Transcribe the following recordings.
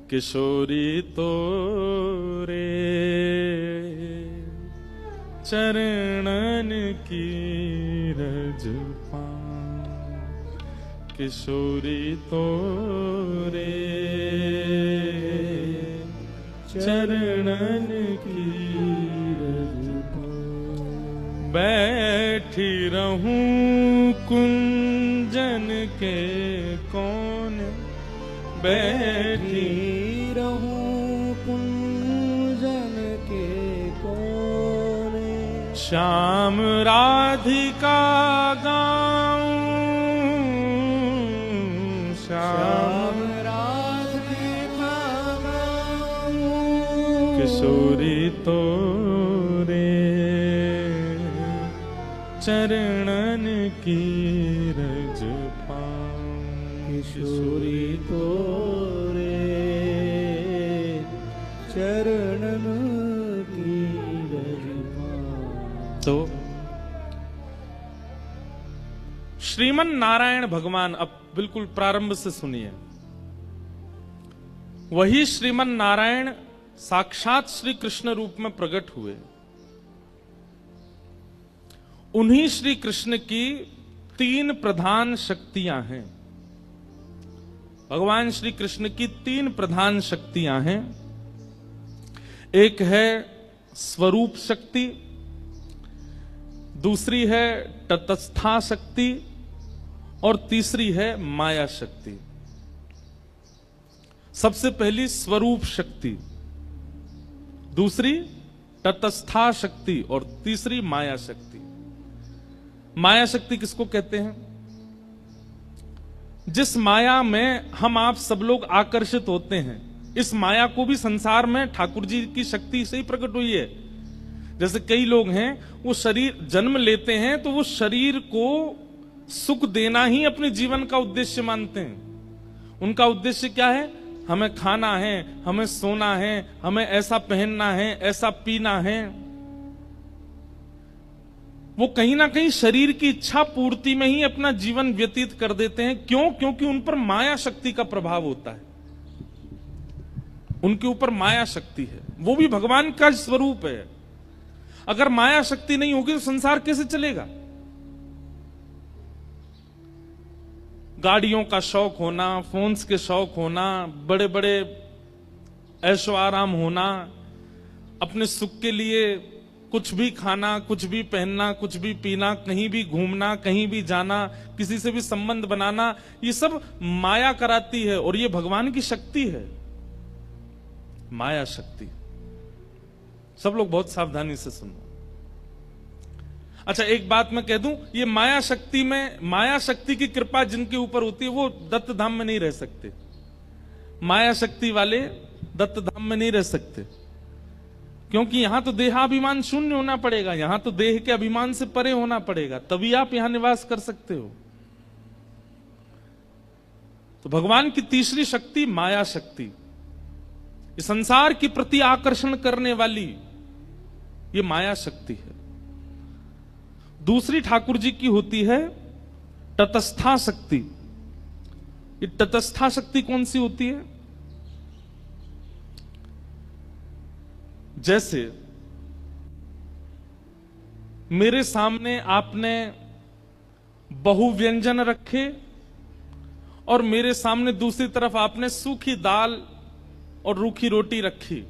किशोरी तोरे चरणन की रज पाऊं, किशोरी तोरे चरणन की रज पाऊं। बैठी रहूं कुंजन के कोन, बैठी रहूं कुंजन के कोने, श्याम राधिका गाऊं, श्याम राधिका गाऊं। किशोरी तोरे चरणन की रज पाऊं, किशोरी तोरे चरणन की रज पाऊं। तो श्रीमन नारायण भगवान, अब बिल्कुल प्रारंभ से सुनिए, वही श्रीमन नारायण साक्षात श्री कृष्ण रूप में प्रकट हुए। उन्हीं श्री कृष्ण की तीन प्रधान शक्तियां हैं। भगवान श्री कृष्ण की तीन प्रधान शक्तियां हैं। एक है स्वरूप शक्ति, दूसरी है तटस्था शक्ति और तीसरी है माया शक्ति। सबसे पहली स्वरूप शक्ति, दूसरी तटस्था शक्ति और तीसरी माया शक्ति। माया शक्ति किसको कहते हैं? जिस माया में हम आप सब लोग आकर्षित होते हैं, इस माया को भी संसार में ठाकुर जी की शक्ति से ही प्रकट हुई है। जैसे कई लोग हैं, वो शरीर जन्म लेते हैं तो वो शरीर को सुख देना ही अपने जीवन का उद्देश्य मानते हैं। उनका उद्देश्य क्या है? हमें खाना है, हमें सोना है, हमें ऐसा पहनना है, ऐसा पीना है। वो कहीं ना कहीं शरीर की इच्छा पूर्ति में ही अपना जीवन व्यतीत कर देते हैं। क्यों? क्योंकि उन पर माया शक्ति का प्रभाव होता है। उनके ऊपर माया शक्ति है, वो भी भगवान का स्वरूप है। अगर माया शक्ति नहीं होगी तो संसार कैसे चलेगा? गाड़ियों का शौक होना, फोन्स के शौक होना, बड़े बड़े ऐशो आराम होना, अपने सुख के लिए कुछ भी खाना, कुछ भी पहनना, कुछ भी पीना, कहीं भी घूमना, कहीं भी जाना, किसी से भी संबंध बनाना, ये सब माया कराती है। और ये भगवान की शक्ति है, माया शक्ति। सब लोग बहुत सावधानी से सुनो। अच्छा, एक बात मैं कह दूं, ये माया शक्ति में, माया शक्ति की कृपा जिनके ऊपर होती है वो दत्त धाम में नहीं रह सकते। माया शक्ति वाले दत्त धाम में नहीं रह सकते, क्योंकि यहां तो देहाभिमान शून्य होना पड़ेगा, यहां तो देह के अभिमान से परे होना पड़ेगा, तभी आप यहां निवास कर सकते हो। तो भगवान की तीसरी शक्ति माया शक्ति, ये संसार के प्रति आकर्षण करने वाली ये माया शक्ति है। दूसरी ठाकुर जी की होती है तटस्था शक्ति। ये तटस्था शक्ति कौन सी होती है? जैसे मेरे सामने आपने बहुव्यंजन रखे और मेरे सामने दूसरी तरफ आपने सूखी दाल और रूखी रोटी रखी।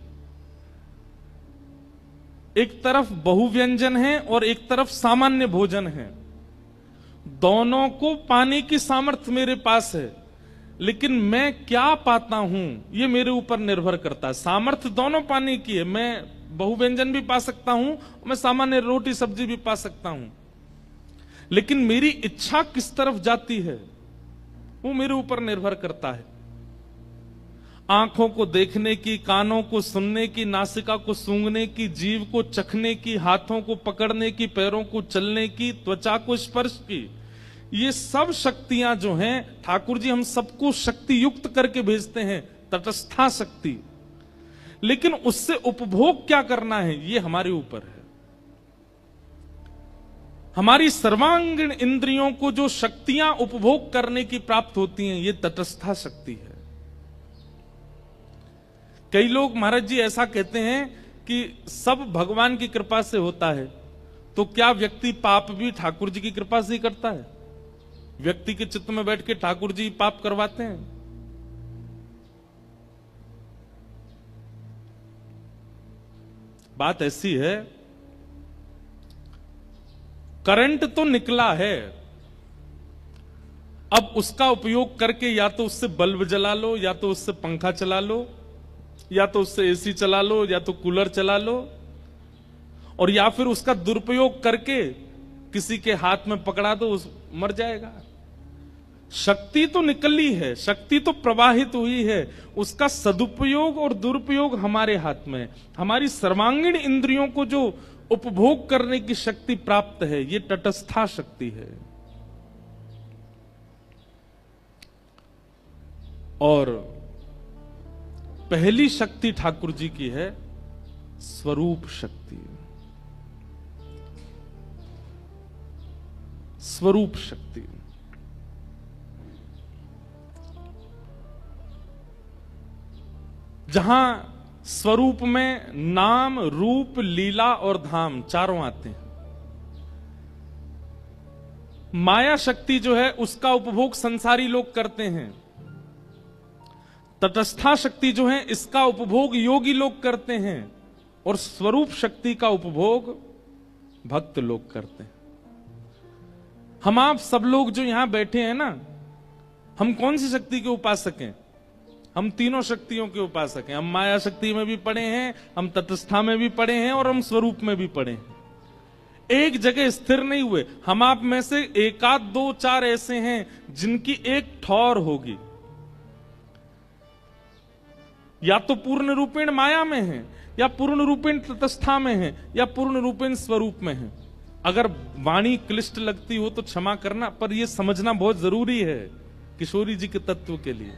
एक तरफ बहुव्यंजन है और एक तरफ सामान्य भोजन है। दोनों को पाने की सामर्थ्य मेरे पास है, लेकिन मैं क्या पाता हूं ये मेरे ऊपर निर्भर करता है। सामर्थ्य दोनों पाने की है, मैं बहुव्यंजन भी पा सकता हूं, मैं सामान्य रोटी सब्जी भी पा सकता हूं, लेकिन मेरी इच्छा किस तरफ जाती है वो मेरे ऊपर निर्भर करता है। आंखों को देखने की, कानों को सुनने की, नासिका को सूंघने की, जीभ को चखने की, हाथों को पकड़ने की, पैरों को चलने की, त्वचा को स्पर्श की, ये सब शक्तियां जो हैं ठाकुर जी हम सबको शक्ति युक्त करके भेजते हैं, तटस्था शक्ति। लेकिन उससे उपभोग क्या करना है ये हमारे ऊपर है। हमारी सर्वांगीण इंद्रियों को जो शक्तियां उपभोग करने की प्राप्त होती हैं ये तटस्था शक्ति है। कई लोग महाराज जी ऐसा कहते हैं कि सब भगवान की कृपा से होता है, तो क्या व्यक्ति पाप भी ठाकुर जी की कृपा से ही करता है? व्यक्ति के चित्त में बैठ के ठाकुर जी पाप करवाते हैं? बात ऐसी है, करंट तो निकला है, अब उसका उपयोग करके या तो उससे बल्ब जला लो, या तो उससे पंखा चला लो, या तो उससे एसी चला लो, या तो कूलर चला लो, और या फिर उसका दुरुपयोग करके किसी के हाथ में पकड़ा दो, उस मर जाएगा। शक्ति तो निकली है, शक्ति तो प्रवाहित हुई है, उसका सदुपयोग और दुरुपयोग हमारे हाथ में है। हमारी सर्वांगीण इंद्रियों को जो उपभोग करने की शक्ति प्राप्त है, ये तटस्था शक्ति है। और पहली शक्ति ठाकुर जी की है स्वरूप शक्ति। स्वरूप शक्ति, जहां स्वरूप में नाम, रूप, लीला और धाम चारों आते हैं। माया शक्ति जो है उसका उपभोग संसारी लोग करते हैं। तटस्था शक्ति जो है इसका उपभोग योगी लोग करते हैं, और स्वरूप शक्ति का उपभोग भक्त लोग करते हैं। हम आप सब लोग जो यहां बैठे हैं ना, हम कौन सी शक्ति के उपासक हैं? हम तीनों शक्तियों के उपासक हैं। हम माया शक्ति में भी पड़े हैं, हम तटस्था में भी पड़े हैं, और हम स्वरूप में भी पड़े हैं। एक जगह स्थिर नहीं हुए। हम आप में से एकाध दो चार ऐसे हैं जिनकी एक ठौर होगी, या तो पूर्ण रूपेण माया में है, या पूर्ण रूपेण तटस्था में है, या पूर्ण रूपेण स्वरूप में है। अगर वाणी क्लिष्ट लगती हो तो क्षमा करना, पर यह समझना बहुत जरूरी है किशोरी जी के तत्व के लिए।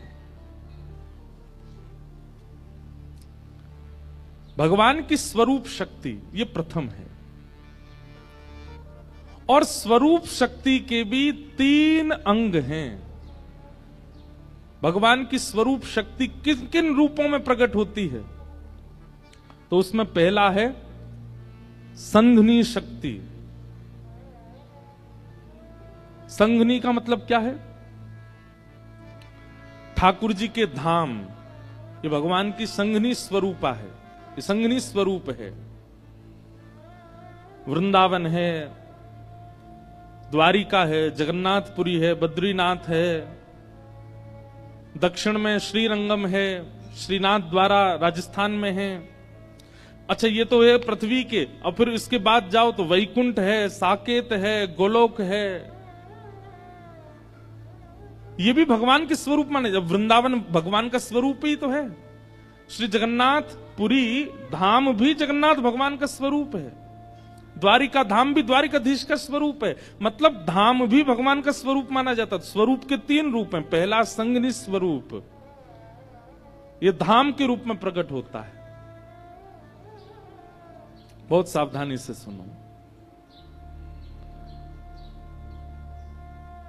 भगवान की स्वरूप शक्ति ये प्रथम है, और स्वरूप शक्ति के भी 3 अंग हैं। भगवान की स्वरूप शक्ति किन किन रूपों में प्रकट होती है? तो उसमें पहला है संघनी शक्ति। संघनी का मतलब क्या है? ठाकुर जी के धाम, ये भगवान की संघनी स्वरूपा है, ये संघनी स्वरूप है। वृंदावन है, द्वारिका है, जगन्नाथपुरी है, बद्रीनाथ है, दक्षिण में श्रीरंगम है, श्रीनाथ द्वारा राजस्थान में है। अच्छा, ये तो है पृथ्वी के। और फिर इसके बाद जाओ तो वैकुंठ है, साकेत है, गोलोक है। ये भी भगवान के स्वरूप माने। जब वृंदावन भगवान का स्वरूप ही तो है, श्री जगन्नाथपुरी धाम भी जगन्नाथ भगवान का स्वरूप है, द्वारिका धाम भी द्वारिकाधीश का स्वरूप है। मतलब धाम भी भगवान का स्वरूप माना जाता है। स्वरूप के 3 रूप हैं। पहला संघनी स्वरूप, ये धाम के रूप में प्रकट होता है। बहुत सावधानी से सुनो।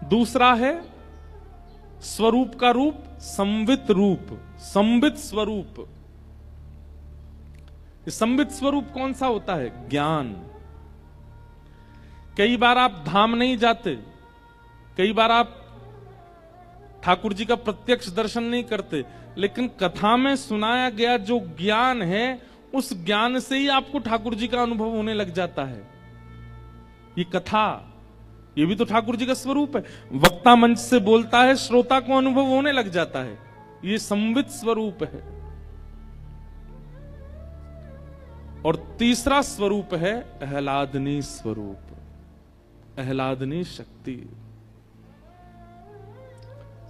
दूसरा है स्वरूप का रूप, संवित रूप, संवित स्वरूप। संवित स्वरूप कौन सा होता है? ज्ञान। कई बार आप धाम नहीं जाते, कई बार आप ठाकुर जी का प्रत्यक्ष दर्शन नहीं करते, लेकिन कथा में सुनाया गया जो ज्ञान है, उस ज्ञान से ही आपको ठाकुर जी का अनुभव होने लग जाता है। ये कथा, ये भी तो ठाकुर जी का स्वरूप है। वक्ता मंच से बोलता है, श्रोता को अनुभव होने लग जाता है। ये संवित स्वरूप है। और तीसरा स्वरूप है आह्लादनी स्वरूप, आह्लादनी शक्ति।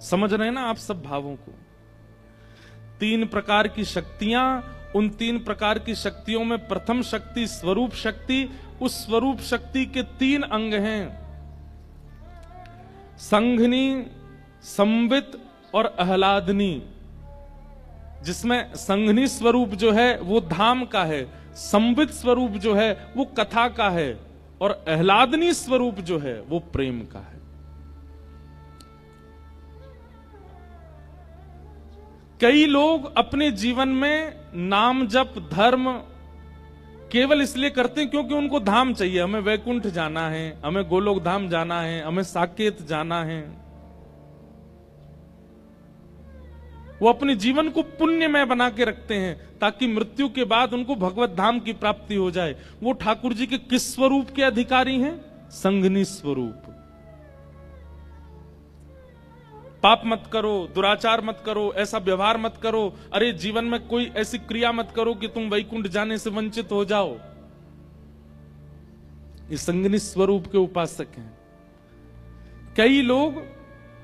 समझ रहे हैं ना आप सब भावों को? 3 प्रकार की शक्तियां, उन 3 प्रकार की शक्तियों में प्रथम शक्ति स्वरूप शक्ति। उस स्वरूप शक्ति के 3 अंग हैं, संघनी, संवित और आह्लादनी। जिसमें संघनी स्वरूप जो है वो धाम का है, संवित स्वरूप जो है वो कथा का है, और आह्लादनी स्वरूप जो है वो प्रेम का है। कई लोग अपने जीवन में नाम जप धर्म केवल इसलिए करते हैं क्योंकि उनको धाम चाहिए। हमें वैकुंठ जाना है, हमें गोलोक धाम जाना है, हमें साकेत जाना है। वो अपने जीवन को पुण्यमय बना के रखते हैं ताकि मृत्यु के बाद उनको भगवत धाम की प्राप्ति हो जाए। वो ठाकुर जी के किस स्वरूप के अधिकारी हैं? संघनी स्वरूप। पाप मत करो, दुराचार मत करो, ऐसा व्यवहार मत करो, अरे जीवन में कोई ऐसी क्रिया मत करो कि तुम वैकुंठ जाने से वंचित हो जाओ। ये संघनी स्वरूप के उपासक हैं। कई लोग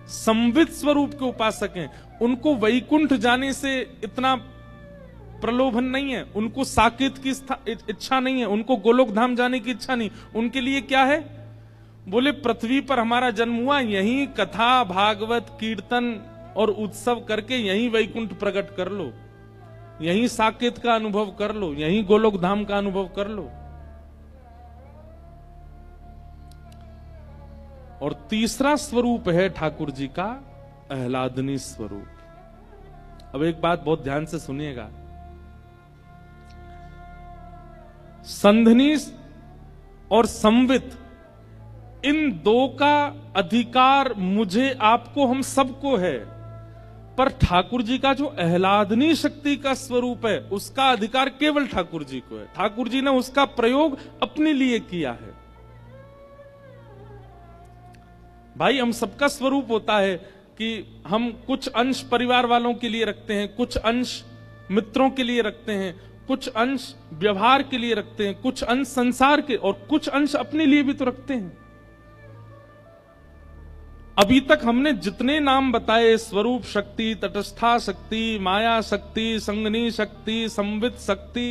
संवित स्वरूप के उपासक हैं, उनको वैकुंठ जाने से इतना प्रलोभन नहीं है, उनको साकेत की इच्छा नहीं है, उनको गोलोक धाम जाने की इच्छा नहीं। उनके लिए क्या है? बोले पृथ्वी पर हमारा जन्म हुआ, यहीं कथा भागवत कीर्तन और उत्सव करके यहीं वैकुंठ प्रकट कर लो, यहीं साकेत का अनुभव कर लो, यहीं गोलोक धाम का अनुभव कर लो। और तीसरा स्वरूप है ठाकुर जी का आह्लादनी स्वरूप। अब एक बात बहुत ध्यान से सुनिएगा, संधनी और संवित इन दो का अधिकार मुझे आपको हम सबको है, पर ठाकुर जी का जो आह्लादनी शक्ति का स्वरूप है उसका अधिकार केवल ठाकुर जी को है। ठाकुर जी ने उसका प्रयोग अपने लिए किया है। भाई हम सबका स्वरूप होता है कि हम कुछ अंश परिवार वालों के लिए रखते हैं, कुछ अंश मित्रों के लिए रखते हैं, कुछ अंश व्यवहार के लिए रखते हैं, कुछ अंश संसार के, और कुछ अंश अपने लिए भी तो रखते हैं। अभी तक हमने जितने नाम बताए, स्वरूप शक्ति, तटस्था शक्ति, माया शक्ति, संगनी शक्ति, संवित शक्ति,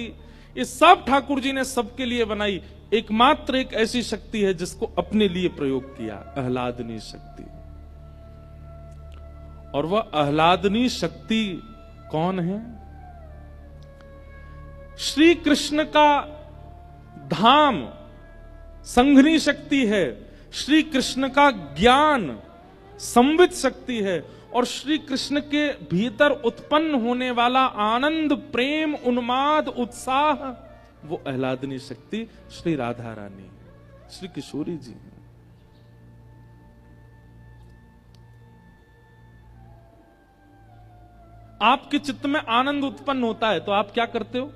ये सब ठाकुर जी ने सबके लिए बनाई। एकमात्र एक ऐसी शक्ति है जिसको अपने लिए प्रयोग किया, आह्लादनी शक्ति। और वह आह्लादनी शक्ति कौन है? श्री कृष्ण का धाम संघनी शक्ति है, श्री कृष्ण का ज्ञान संवित शक्ति है, और श्री कृष्ण के भीतर उत्पन्न होने वाला आनंद, प्रेम, उन्माद, उत्साह, वो आह्लादनी शक्ति श्री राधा रानी, श्री किशोरी जी हैं। आपके चित्त में आनंद उत्पन्न होता है तो आप क्या करते हो?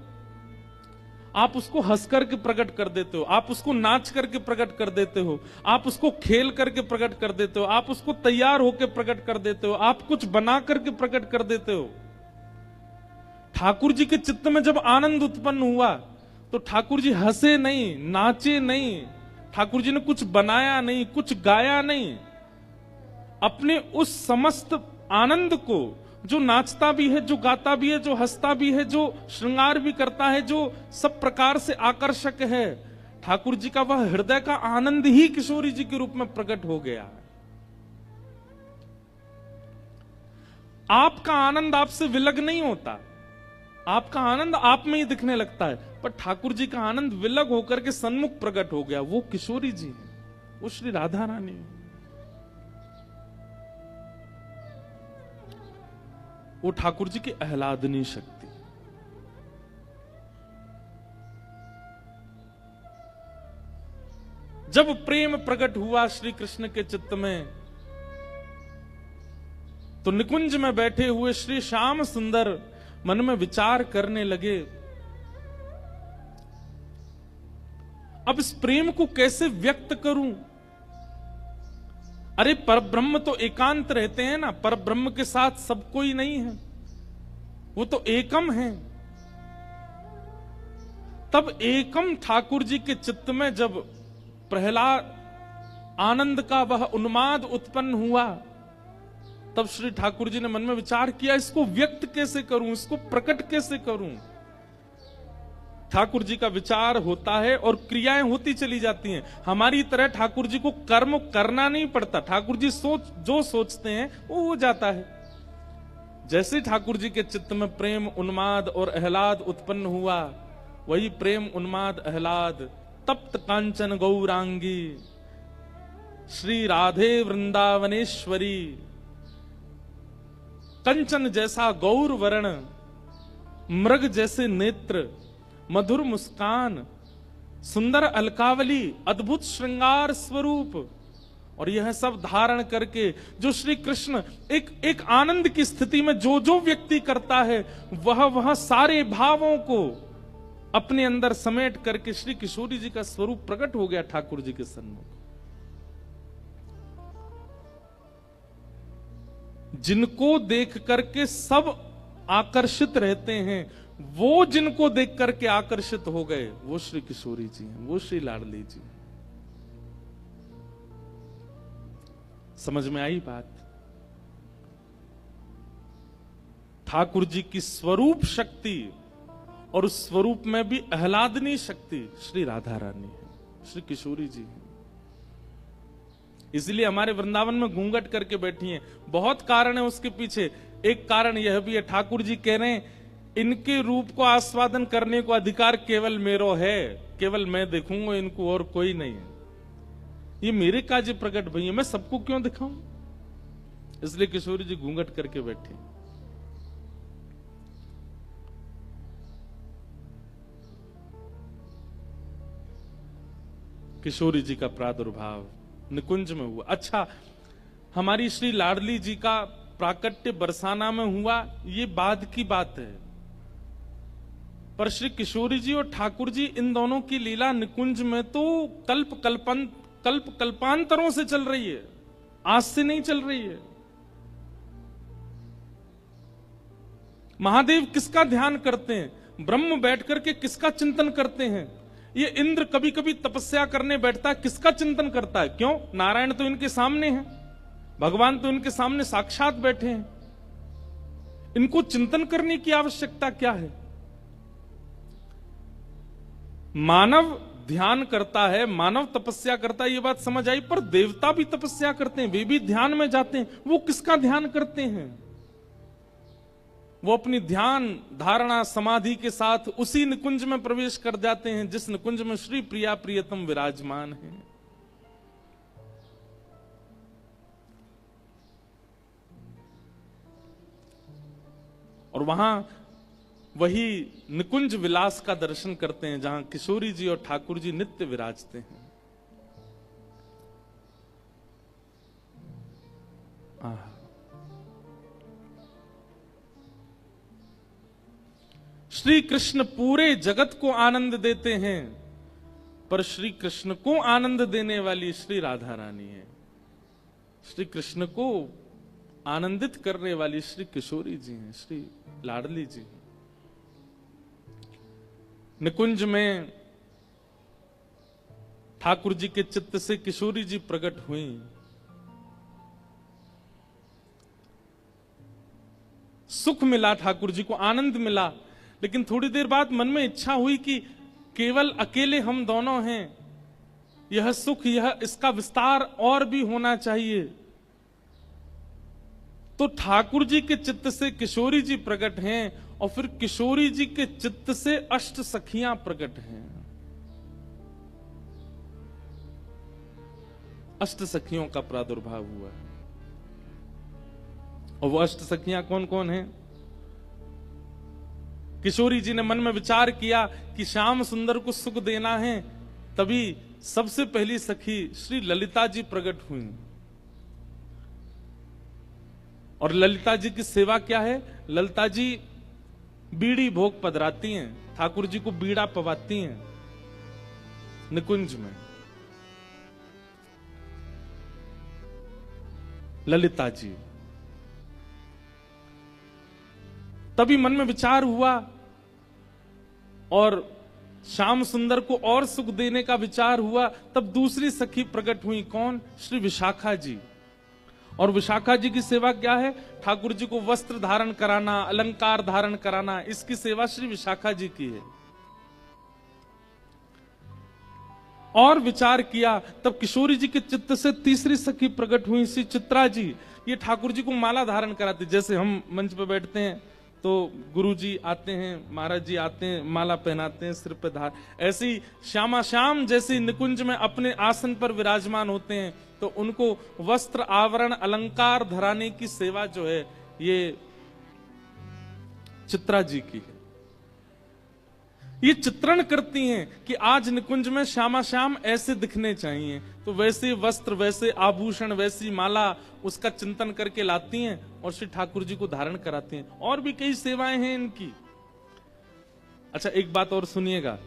आप उसको हंस करके प्रकट कर देते हो, आप उसको नाच करके प्रकट कर देते हो, आप उसको खेल करके प्रकट कर देते हो, आप उसको तैयार होकर प्रकट कर देते हो, आप कुछ बना करके प्रकट कर देते हो। ठाकुर जी के चित्त में जब आनंद उत्पन्न हुआ तो ठाकुर जी हंसे नहीं, नाचे नहीं, ठाकुर जी ने कुछ बनाया नहीं, कुछ गाया नहीं। अपने उस समस्त आनंद को, जो नाचता भी है, जो गाता भी है, जो हंसता भी है, जो श्रृंगार भी करता है, जो सब प्रकार से आकर्षक है, ठाकुर जी का वह हृदय का आनंद ही किशोरी जी के रूप में प्रकट हो गया। आपका आनंद आपसे विलग नहीं होता, आपका आनंद आप में ही दिखने लगता है, पर ठाकुर जी का आनंद विलग होकर के सन्मुख प्रकट हो गया। वो किशोरी जी है, वो श्री राधा रानी है, वो ठाकुर जी की आह्लादनी शक्ति। जब प्रेम प्रकट हुआ श्री कृष्ण के चित्त में, तो निकुंज में बैठे हुए श्री श्याम सुंदर मन में विचार करने लगे, अब इस प्रेम को कैसे व्यक्त करूं? अरे परब्रह्म तो एकांत रहते हैं ना, परब्रह्म के साथ सब कोई नहीं है, वो तो एकम है। तब एकम ठाकुर जी के चित्त में जब प्रहलाद आनंद का वह उन्माद उत्पन्न हुआ, तब श्री ठाकुर जी ने मन में विचार किया, इसको व्यक्त कैसे करूं, इसको प्रकट कैसे करूं? ठाकुर जी का विचार होता है और क्रियाएं होती चली जाती हैं। हमारी तरह ठाकुर जी को कर्म करना नहीं पड़ता, ठाकुर जी जो सोचते हैं वो हो जाता है। जैसे ठाकुर जी के चित्त में प्रेम, उन्माद और आह्लाद उत्पन्न हुआ, वही प्रेम, उन्माद, आह्लाद तप्त कांचन गौरांगी श्री राधे वृंदावनेश्वरी कंचन जैसा गौर वर्ण, मृग जैसे नेत्र, मधुर मुस्कान, सुंदर अलकावली, अद्भुत श्रृंगार स्वरूप। और यह सब धारण करके जो श्री कृष्ण एक आनंद की स्थिति में जो व्यक्ति करता है, वह सारे भावों को अपने अंदर समेट करके श्री किशोरी जी का स्वरूप प्रकट हो गया ठाकुर जी के सन्मुख। जिनको देख करके सब आकर्षित रहते हैं, वो जिनको देख करके आकर्षित हो गए, वो श्री किशोरी जी हैं, वो श्री लाडली जी हैं। समझ में आई बात? ठाकुर जी की स्वरूप शक्ति और उस स्वरूप में भी आह्लादनी शक्ति श्री राधा रानी है, श्री किशोरी जी है। इसलिए हमारे वृंदावन में घूंघट करके बैठी हैं। बहुत कारण है उसके पीछे। एक कारण यह भी है, ठाकुर जी कह रहे हैं इनके रूप को आस्वादन करने को अधिकार केवल मेरो है, केवल मैं देखूंगा इनको और कोई नहीं है। ये मेरे काज प्रकट भई है, मैं सबको क्यों दिखाऊं? इसलिए किशोरी जी घूंघट करके बैठे। किशोरी जी का प्रादुर्भाव निकुंज में हुआ। अच्छा, हमारी श्री लाडली जी का प्राकट्य बरसाना में हुआ, ये बाद की बात है। पर श्री किशोरी जी और ठाकुर जी, इन दोनों की लीला निकुंज में तो कल्प कल्पांतरों से चल रही है, आज से नहीं चल रही है। महादेव किसका ध्यान करते हैं? ब्रह्म बैठ करके किसका चिंतन करते हैं? ये इंद्र कभी कभी तपस्या करने बैठता है, किसका चिंतन करता है? क्यों? नारायण तो इनके सामने है, भगवान तो इनके सामने साक्षात बैठे हैं। इनको चिंतन करने की आवश्यकता क्या है? मानव ध्यान करता है, मानव तपस्या करता है, ये बात समझ आई। पर देवता भी तपस्या करते हैं, वे भी ध्यान में जाते हैं। वो किसका ध्यान करते हैं? वो अपनी ध्यान धारणा समाधि के साथ उसी निकुंज में प्रवेश कर जाते हैं जिस निकुंज में श्री प्रिया प्रियतम विराजमान है। और वहां वही निकुंज विलास का दर्शन करते हैं जहां किशोरी जी और ठाकुर जी नित्य विराजते हैं। श्री कृष्ण पूरे जगत को आनंद देते हैं, पर श्री कृष्ण को आनंद देने वाली श्री राधा रानी है। श्री कृष्ण को आनंदित करने वाली श्री किशोरी जी हैं, श्री लाडली जी हैं। निकुंज में ठाकुर जी के चित्त से किशोरी जी प्रकट हुई। सुख मिला, ठाकुर जी को आनंद मिला। लेकिन थोड़ी देर बाद मन में इच्छा हुई कि केवल अकेले हम दोनों हैं, यह सुख, यह इसका विस्तार और भी होना चाहिए। तो ठाकुर जी के चित्त से किशोरी जी प्रकट हैं और फिर किशोरी जी के चित्त से अष्ट सखियां प्रकट हैं। अष्ट सखियों का प्रादुर्भाव हुआ है। और वो अष्ट सखियां कौन कौन हैं? किशोरी जी ने मन में विचार किया कि श्याम सुंदर को सुख देना है, तभी सबसे पहली सखी श्री ललिता जी प्रकट हुई। और ललिता जी की सेवा क्या है? ललिता जी बीड़ी भोग पधराती हैं, ठाकुर जी को बीड़ा पवाती हैं निकुंज में। ललिता जी, तभी मन में विचार हुआ और श्याम सुंदर को और सुख देने का विचार हुआ। तब दूसरी सखी प्रकट हुई, कौन? श्री विशाखा जी। और विशाखा जी की सेवा क्या है? ठाकुर जी को वस्त्र धारण कराना, अलंकार धारण कराना, इसकी सेवा श्री विशाखा जी की है। और विचार किया, तब किशोरी जी के चित्त से तीसरी सखी प्रकट हुई, श्री चित्रा जी। ये ठाकुर जी को माला धारण कराती। जैसे हम मंच पे बैठते हैं तो गुरु जी आते हैं, महाराज जी आते हैं, माला पहनाते हैं, सिर पे धार। ऐसे ही श्यामा श्याम जैसे निकुंज में अपने आसन पर विराजमान होते हैं, तो उनको वस्त्र आवरण अलंकार धराने की सेवा जो है, ये चित्रा जी की है। ये चित्रण करती हैं कि आज निकुंज में श्यामा श्याम ऐसे दिखने चाहिए, तो वैसे वस्त्र, वैसे आभूषण, वैसी माला उसका चिंतन करके लाती हैं और श्री ठाकुर जी को धारण कराती हैं। और भी कई सेवाएं हैं इनकी। अच्छा, एक बात और सुनिएगा,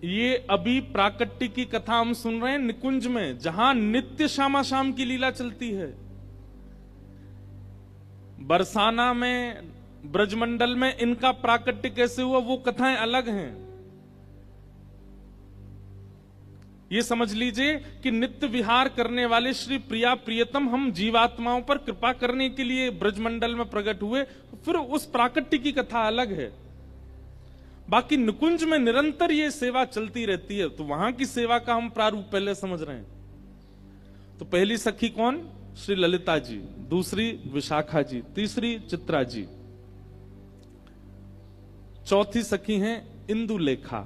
ये अभी प्राकट्य की कथा हम सुन रहे हैं निकुंज में, जहां नित्य श्यामा श्याम की लीला चलती है। बरसाना में, ब्रजमंडल में इनका प्राकट्य कैसे हुआ वो कथाएं अलग हैं। ये समझ लीजिए कि नित्य विहार करने वाले श्री प्रिया प्रियतम हम जीवात्माओं पर कृपा करने के लिए ब्रजमंडल में प्रकट हुए, फिर उस प्राकट्य की कथा अलग है। बाकी निकुंज में निरंतर ये सेवा चलती रहती है, तो वहां की सेवा का हम प्रारूप पहले समझ रहे हैं। तो पहली सखी कौन? श्री ललिता जी, दूसरी विशाखा जी, तीसरी चित्रा जी, चौथी सखी हैं इंदुलेखा।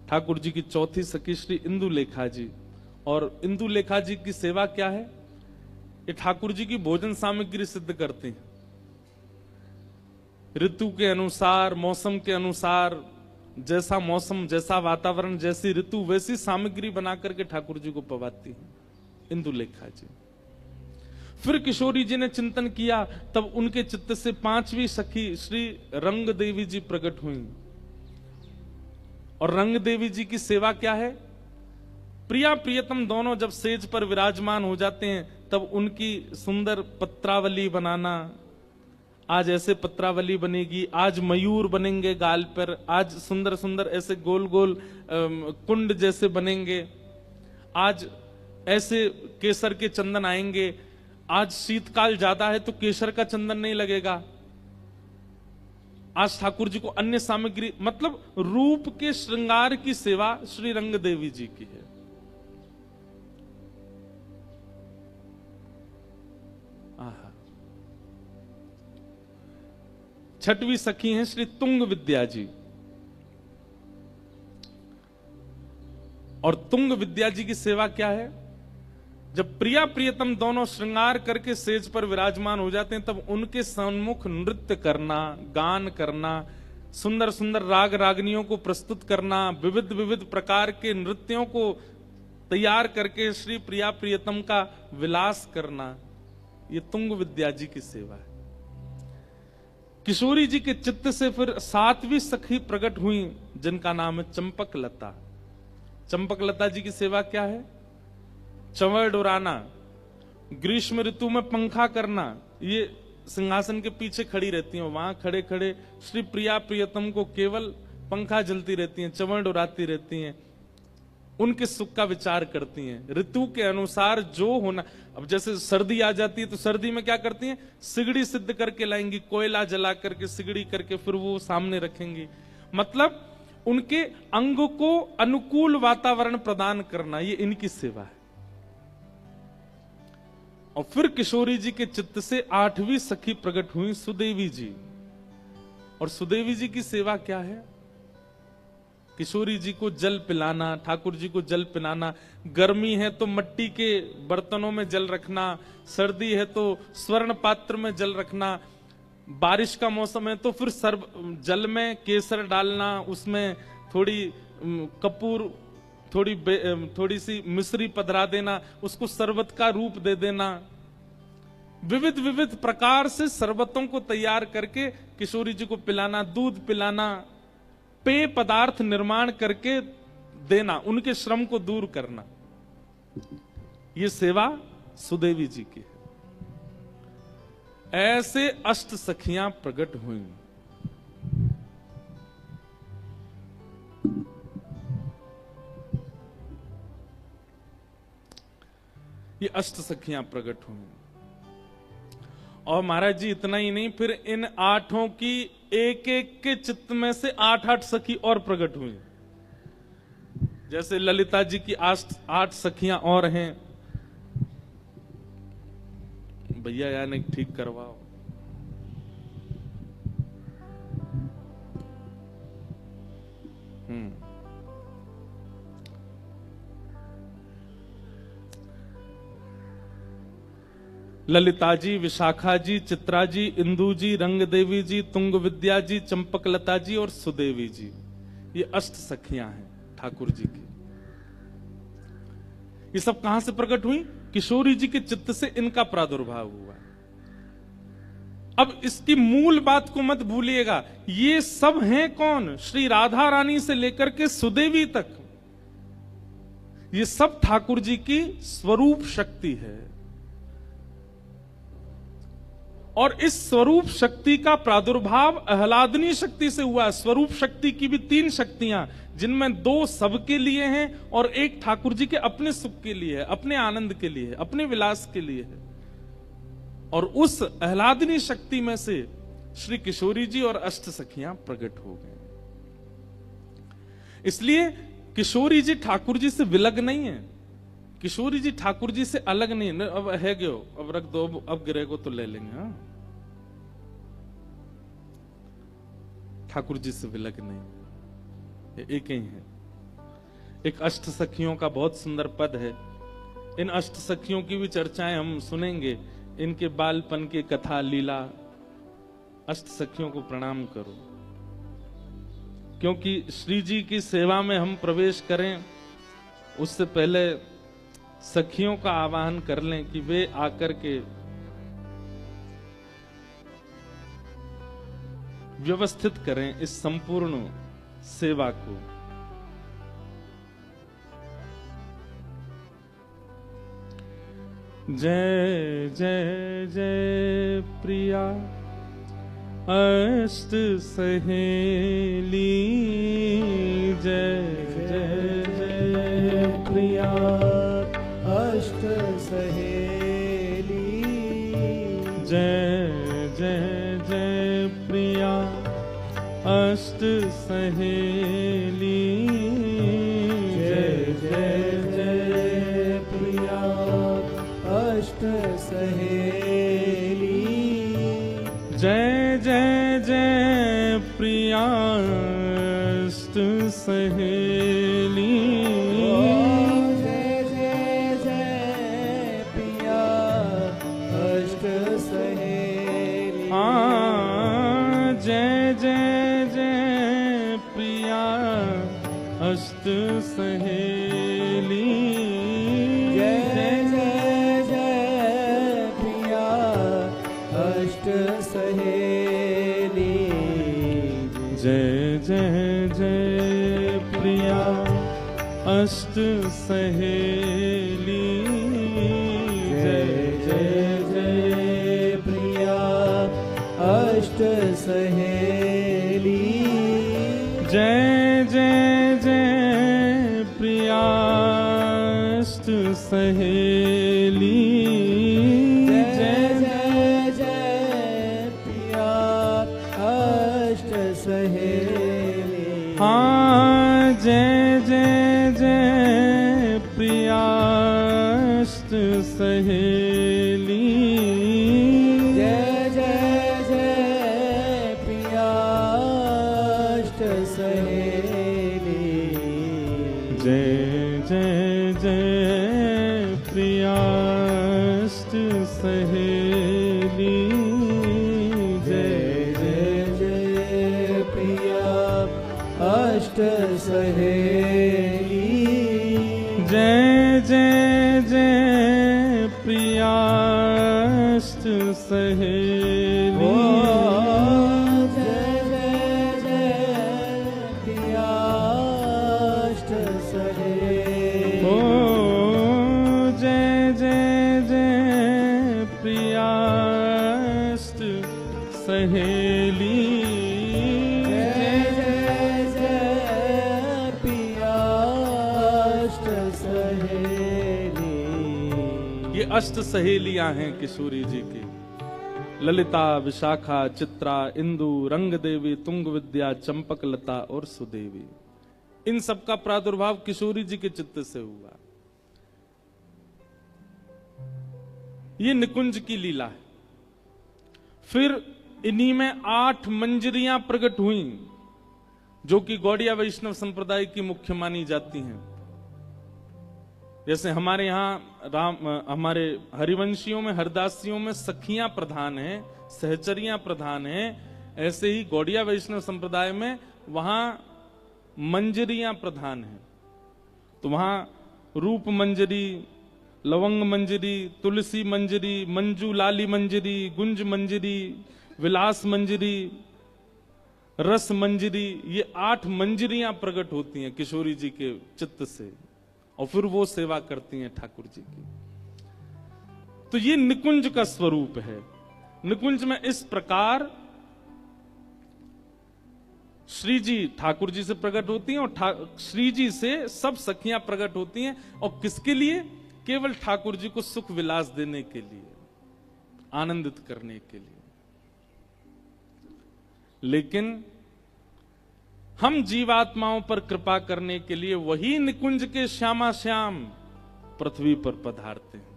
ठाकुर जी की चौथी सखी श्री इंदुलेखा जी। और इंदुलेखा जी की सेवा क्या है? ये ठाकुर जी की भोजन सामग्री सिद्ध करती हैं। ऋतु के अनुसार, मौसम के अनुसार, जैसा मौसम, जैसा वातावरण, जैसी ऋतु, वैसी सामग्री बना करके ठाकुर जी को पवाती हैं इंदुलेखा जी। फिर किशोरी जी ने चिंतन किया, तब उनके चित्त से पांचवी सखी श्री रंग देवी जी प्रकट हुई। और रंग देवी जी की सेवा क्या है? प्रिया प्रियतम दोनों जब सेज पर विराजमान हो जाते हैं, तब उनकी सुंदर पत्रावली बनाना। आज ऐसे पत्रावली बनेगी, आज मयूर बनेंगे गाल पर, आज सुंदर सुंदर ऐसे गोल गोल कुंड जैसे बनेंगे, आज ऐसे केसर के चंदन आएंगे, आज शीतकाल ज्यादा है तो केसर का चंदन नहीं लगेगा, आज ठाकुर जी को अन्य सामग्री, मतलब रूप के श्रृंगार की सेवा श्री रंग देवी जी की है। छठवीं सखी हैं श्री तुंग विद्या जी। और तुंग विद्या जी की सेवा क्या है? जब प्रिया प्रियतम दोनों श्रृंगार करके सेज पर विराजमान हो जाते हैं, तब उनके सम्मुख नृत्य करना, गान करना, सुंदर सुंदर राग रागनियों को प्रस्तुत करना, विविध विविध प्रकार के नृत्यों को तैयार करके श्री प्रिया प्रियतम का विलास करना, ये तुंग विद्या जी की सेवा है। किशोरी जी के चित्त से फिर सातवीं सखी प्रकट हुई, जिनका नाम है चंपक लता। चंपक लता जी की सेवा क्या है? चंवर डोराना, ग्रीष्म ऋतु में पंखा करना। ये सिंहासन के पीछे खड़ी रहती हैं, वहां खड़े खड़े श्री प्रिया प्रियतम को केवल पंखा जलती रहती हैं, चंवर डोराती रहती हैं, उनके सुख का विचार करती हैं। ऋतु के अनुसार जो होना, अब जैसे सर्दी आ जाती है तो सर्दी में क्या करती हैं? सिगड़ी सिद्ध करके लाएंगी, कोयला जला करके सिगड़ी करके फिर वो सामने रखेंगी। मतलब उनके अंग को अनुकूल वातावरण प्रदान करना, ये इनकी सेवा है। और फिर किशोरी जी के चित्त से आठवीं सखी प्रकट हुई सुदेवी जी। और सुदेवी जी की सेवा क्या है? किशोरी जी को जल पिलाना, ठाकुर जी को जल पिलाना। गर्मी है तो मिट्टी के बर्तनों में जल रखना, सर्दी है तो स्वर्ण पात्र में जल रखना, बारिश का मौसम है तो फिर जल में केसर डालना, उसमें थोड़ी कपूर, थोड़ी सी मिश्री पधरा देना, उसको शरबत का रूप दे देना। विविध विविध प्रकार से शरबतों को तैयार करके किशोरी जी को पिलाना, दूध पिलाना, पेय पदार्थ निर्माण करके देना, उनके श्रम को दूर करना, ये सेवा सुदेवी जी की है। ऐसे अष्ट सखियां प्रकट हुई। ये अष्ट सखियां प्रकट हुई। और महाराज जी इतना ही नहीं, फिर इन आठों की एक एक के चित्त में से 8-8 सखी और प्रकट हुई। जैसे ललिता जी की 8 सखियां और हैं। भैया यानी ठीक करवाओ। ललिता जी, विशाखा जी, चित्रा जी, इंदु जी, रंग देवी जी, तुंग विद्या जी, चंपक लता जी और सुदेवी जी, ये अष्ट सखियां हैं ठाकुर जी की। ये सब कहां से प्रकट हुई? किशोरी जी के चित्त से इनका प्रादुर्भाव हुआ। अब इसकी मूल बात को मत भूलिएगा, ये सब हैं कौन? श्री राधा रानी से लेकर के सुदेवी तक, ये सब ठाकुर जी की स्वरूप शक्ति है। और इस स्वरूप शक्ति का प्रादुर्भाव आह्लादनी शक्ति से हुआ। स्वरूप शक्ति की भी 3 शक्तियां, जिनमें 2 सबके लिए हैं और एक ठाकुर जी के अपने सुख के लिए है, अपने आनंद के लिए है, अपने विलास के लिए है। और उस आह्लादनी शक्ति में से श्री किशोरी जी और अष्ट सखियां प्रकट हो गए। इसलिए किशोरी जी ठाकुर जी से विलग नहीं है, किशोरी जी ठाकुर जी से अलग नहीं। अब है गयो, अब रख दो, अब गिरे को तो ले लेंगे। हाँ, ठाकुर जी से विलग नहीं, ये एक ही है। एक अष्ट सखियों का बहुत सुंदर पद है। इन अष्ट सखियों की भी चर्चाएं हम सुनेंगे, इनके बालपन की कथा लीला। अष्ट सखियों को प्रणाम करो, क्योंकि श्री जी की सेवा में हम प्रवेश करें उससे पहले सखियों का आवाहन कर लें कि वे आकर के व्यवस्थित करें इस संपूर्ण सेवा को। जय जय जय प्रिया अष्ट सहेली, जय जय जय प्रिया अष्ट सहेली, जय जय जय प्रिया अष्ट सहेली, जय जय जय प्रिया अष्ट सहेली, जय जय जय प्रिया अष्ट सहेली, जय जय जय प्रिया अष्ट सहेली, हाँ, जय जय जय प्रिया अष्ट सहेली, जय जय जय प्रिया अष्ट सहेली, जय जय जय प्रिया अष्ट सहेली, जय जय जय प्रिया अष्ट सहेली, जय जय जय प्रिया अष्ट सहेली, जय जय जय प्रिया अष्ट सहेली, हाँ, जय जय जय प्रिया अष्ट सहेली, जय जय जय प्रिया अष्ट सहेली, जय जय जय प्रिया अष्ट सहेली, जय जय जय प्रिया अष्ट सहेली, जय जय जय प्रिया अष्ट सहेली, जय जय जय प्रिया अष्ट सहेली, ओ जय जय जय प्रिया अष्ट सहेली, जय जय जय प्रिया अष्ट सहेली, ये अष्ट सहेलियां हैं किशोरी जी की। ललिता, विशाखा, चित्रा, इंदु, रंग देवी, तुंग विद्या, चंपक लता और सुदेवी। इन सब का प्रादुर्भाव किशोरी जी के चित्त से हुआ। ये निकुंज की लीला है। फिर इन्हीं में 8 मंजरियां प्रकट हुई, जो कि गौड़िया वैष्णव संप्रदाय की मुख्य मानी जाती हैं। जैसे हमारे यहाँ हमारे हरिवंशियों में, हरदासियों में सखियां प्रधान हैं, सहचरियां प्रधान हैं, ऐसे ही गौड़िया वैष्णव संप्रदाय में वहां मंजरियां प्रधान हैं। तो वहां रूप मंजरी, लवंग मंजरी, तुलसी मंजरी, मंजू लाली मंजरी, गुंज मंजरी, विलास मंजरी, रस मंजरी, ये 8 मंजरियां प्रकट होती हैं किशोरी जी के चित्त से, और फिर वो सेवा करती हैं ठाकुर जी की। तो ये निकुंज का स्वरूप है। निकुंज में इस प्रकार श्री जी ठाकुर जी से प्रकट होती हैं, और श्री जी से सब सखियां प्रकट होती हैं। और किसके लिए? केवल ठाकुर जी को सुख विलास देने के लिए, आनंदित करने के लिए। लेकिन हम जीवात्माओं पर कृपा करने के लिए वही निकुंज के श्यामा श्याम पृथ्वी पर पधारते हैं।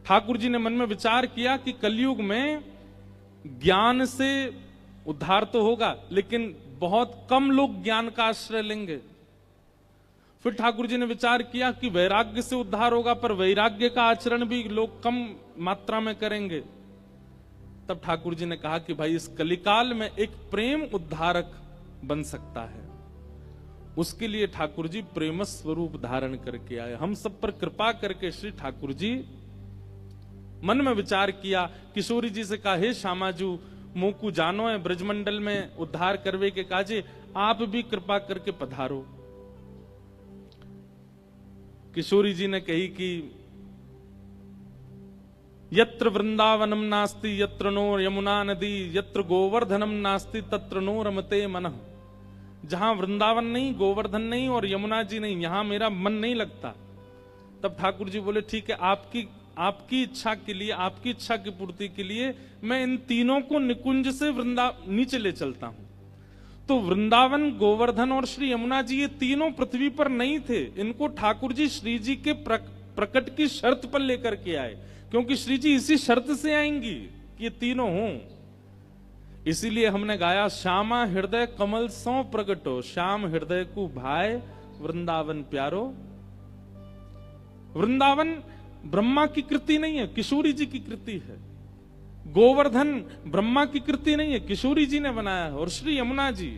ठाकुर जी ने मन में विचार किया कि कलयुग में ज्ञान से उद्धार तो होगा, लेकिन बहुत कम लोग ज्ञान का आश्रय लेंगे। फिर ठाकुर जी ने विचार किया कि वैराग्य से उद्धार होगा, पर वैराग्य का आचरण भी लोग कम मात्रा में करेंगे। तब ठाकुर जी ने कहा कि भाई इस कलिकाल में एक प्रेम उद्धारक बन सकता है। उसके लिए ठाकुर जी प्रेम स्वरूप धारण करके आए। हम सब पर कृपा करके श्री ठाकुर जी मन में विचार किया, किशोरी जी से कहा, हे श्यामाजू मोकू जानो है ब्रजमंडल में उद्धार करवे के काजे, आप भी कृपा करके पधारो। किशोरी जी ने कही कि यत्र वृंदावनम नास्ति यत्र नो यमुना नदी, यत्र गोवर्धनम नास्ति तत्र नो रमते मनः। जहां वृंदावन नहीं, गोवर्धन नहीं और यमुना जी नहीं, यहां मेरा मन नहीं लगता। तब ठाकुर जी बोले, ठीक है, आपकी इच्छा के लिए, आपकी इच्छा की पूर्ति के लिए मैं इन तीनों को निकुंज से नीचे ले चलता हूं। तो वृंदावन, गोवर्धन और श्री यमुना जी, ये तीनों पृथ्वी पर नहीं थे। इनको ठाकुर जी श्री जी के प्रकट की शर्त पर लेकर के आए, क्योंकि श्री जी इसी शर्त से आएंगी कि ये तीनों हों। इसीलिए हमने गाया, श्यामा हृदय कमल सौ प्रगटो, श्याम हृदय को भाई वृंदावन प्यारो। वृंदावन ब्रह्मा की कृति नहीं है, किशोरी जी की कृति है। गोवर्धन ब्रह्मा की कृति नहीं है, किशोरी जी ने बनाया है। और श्री यमुना जी,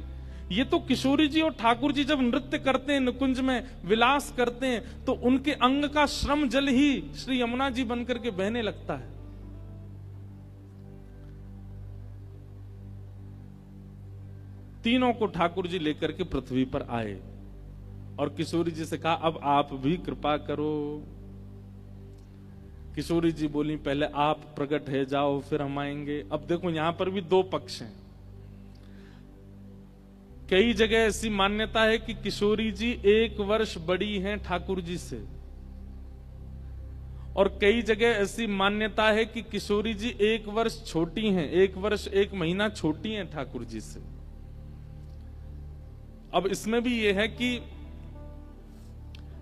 ये तो किशोरी जी और ठाकुर जी जब नृत्य करते हैं, निकुंज में विलास करते हैं, तो उनके अंग का श्रम जल ही श्री यमुना जी बनकर के बहने लगता है। तीनों को ठाकुर जी लेकर के पृथ्वी पर आए और किशोरी जी से कहा, अब आप भी कृपा करो। किशोरी जी बोली, पहले आप प्रकट है जाओ, फिर हम आएंगे। अब देखो, यहां पर भी 2 पक्ष हैं। कई जगह ऐसी मान्यता है कि किशोरी जी 1 वर्ष बड़ी हैं ठाकुर जी से, और कई जगह ऐसी मान्यता है कि किशोरी जी 1 वर्ष छोटी हैं, 1 वर्ष 1 महीना छोटी हैं ठाकुर जी से। अब इसमें भी यह है कि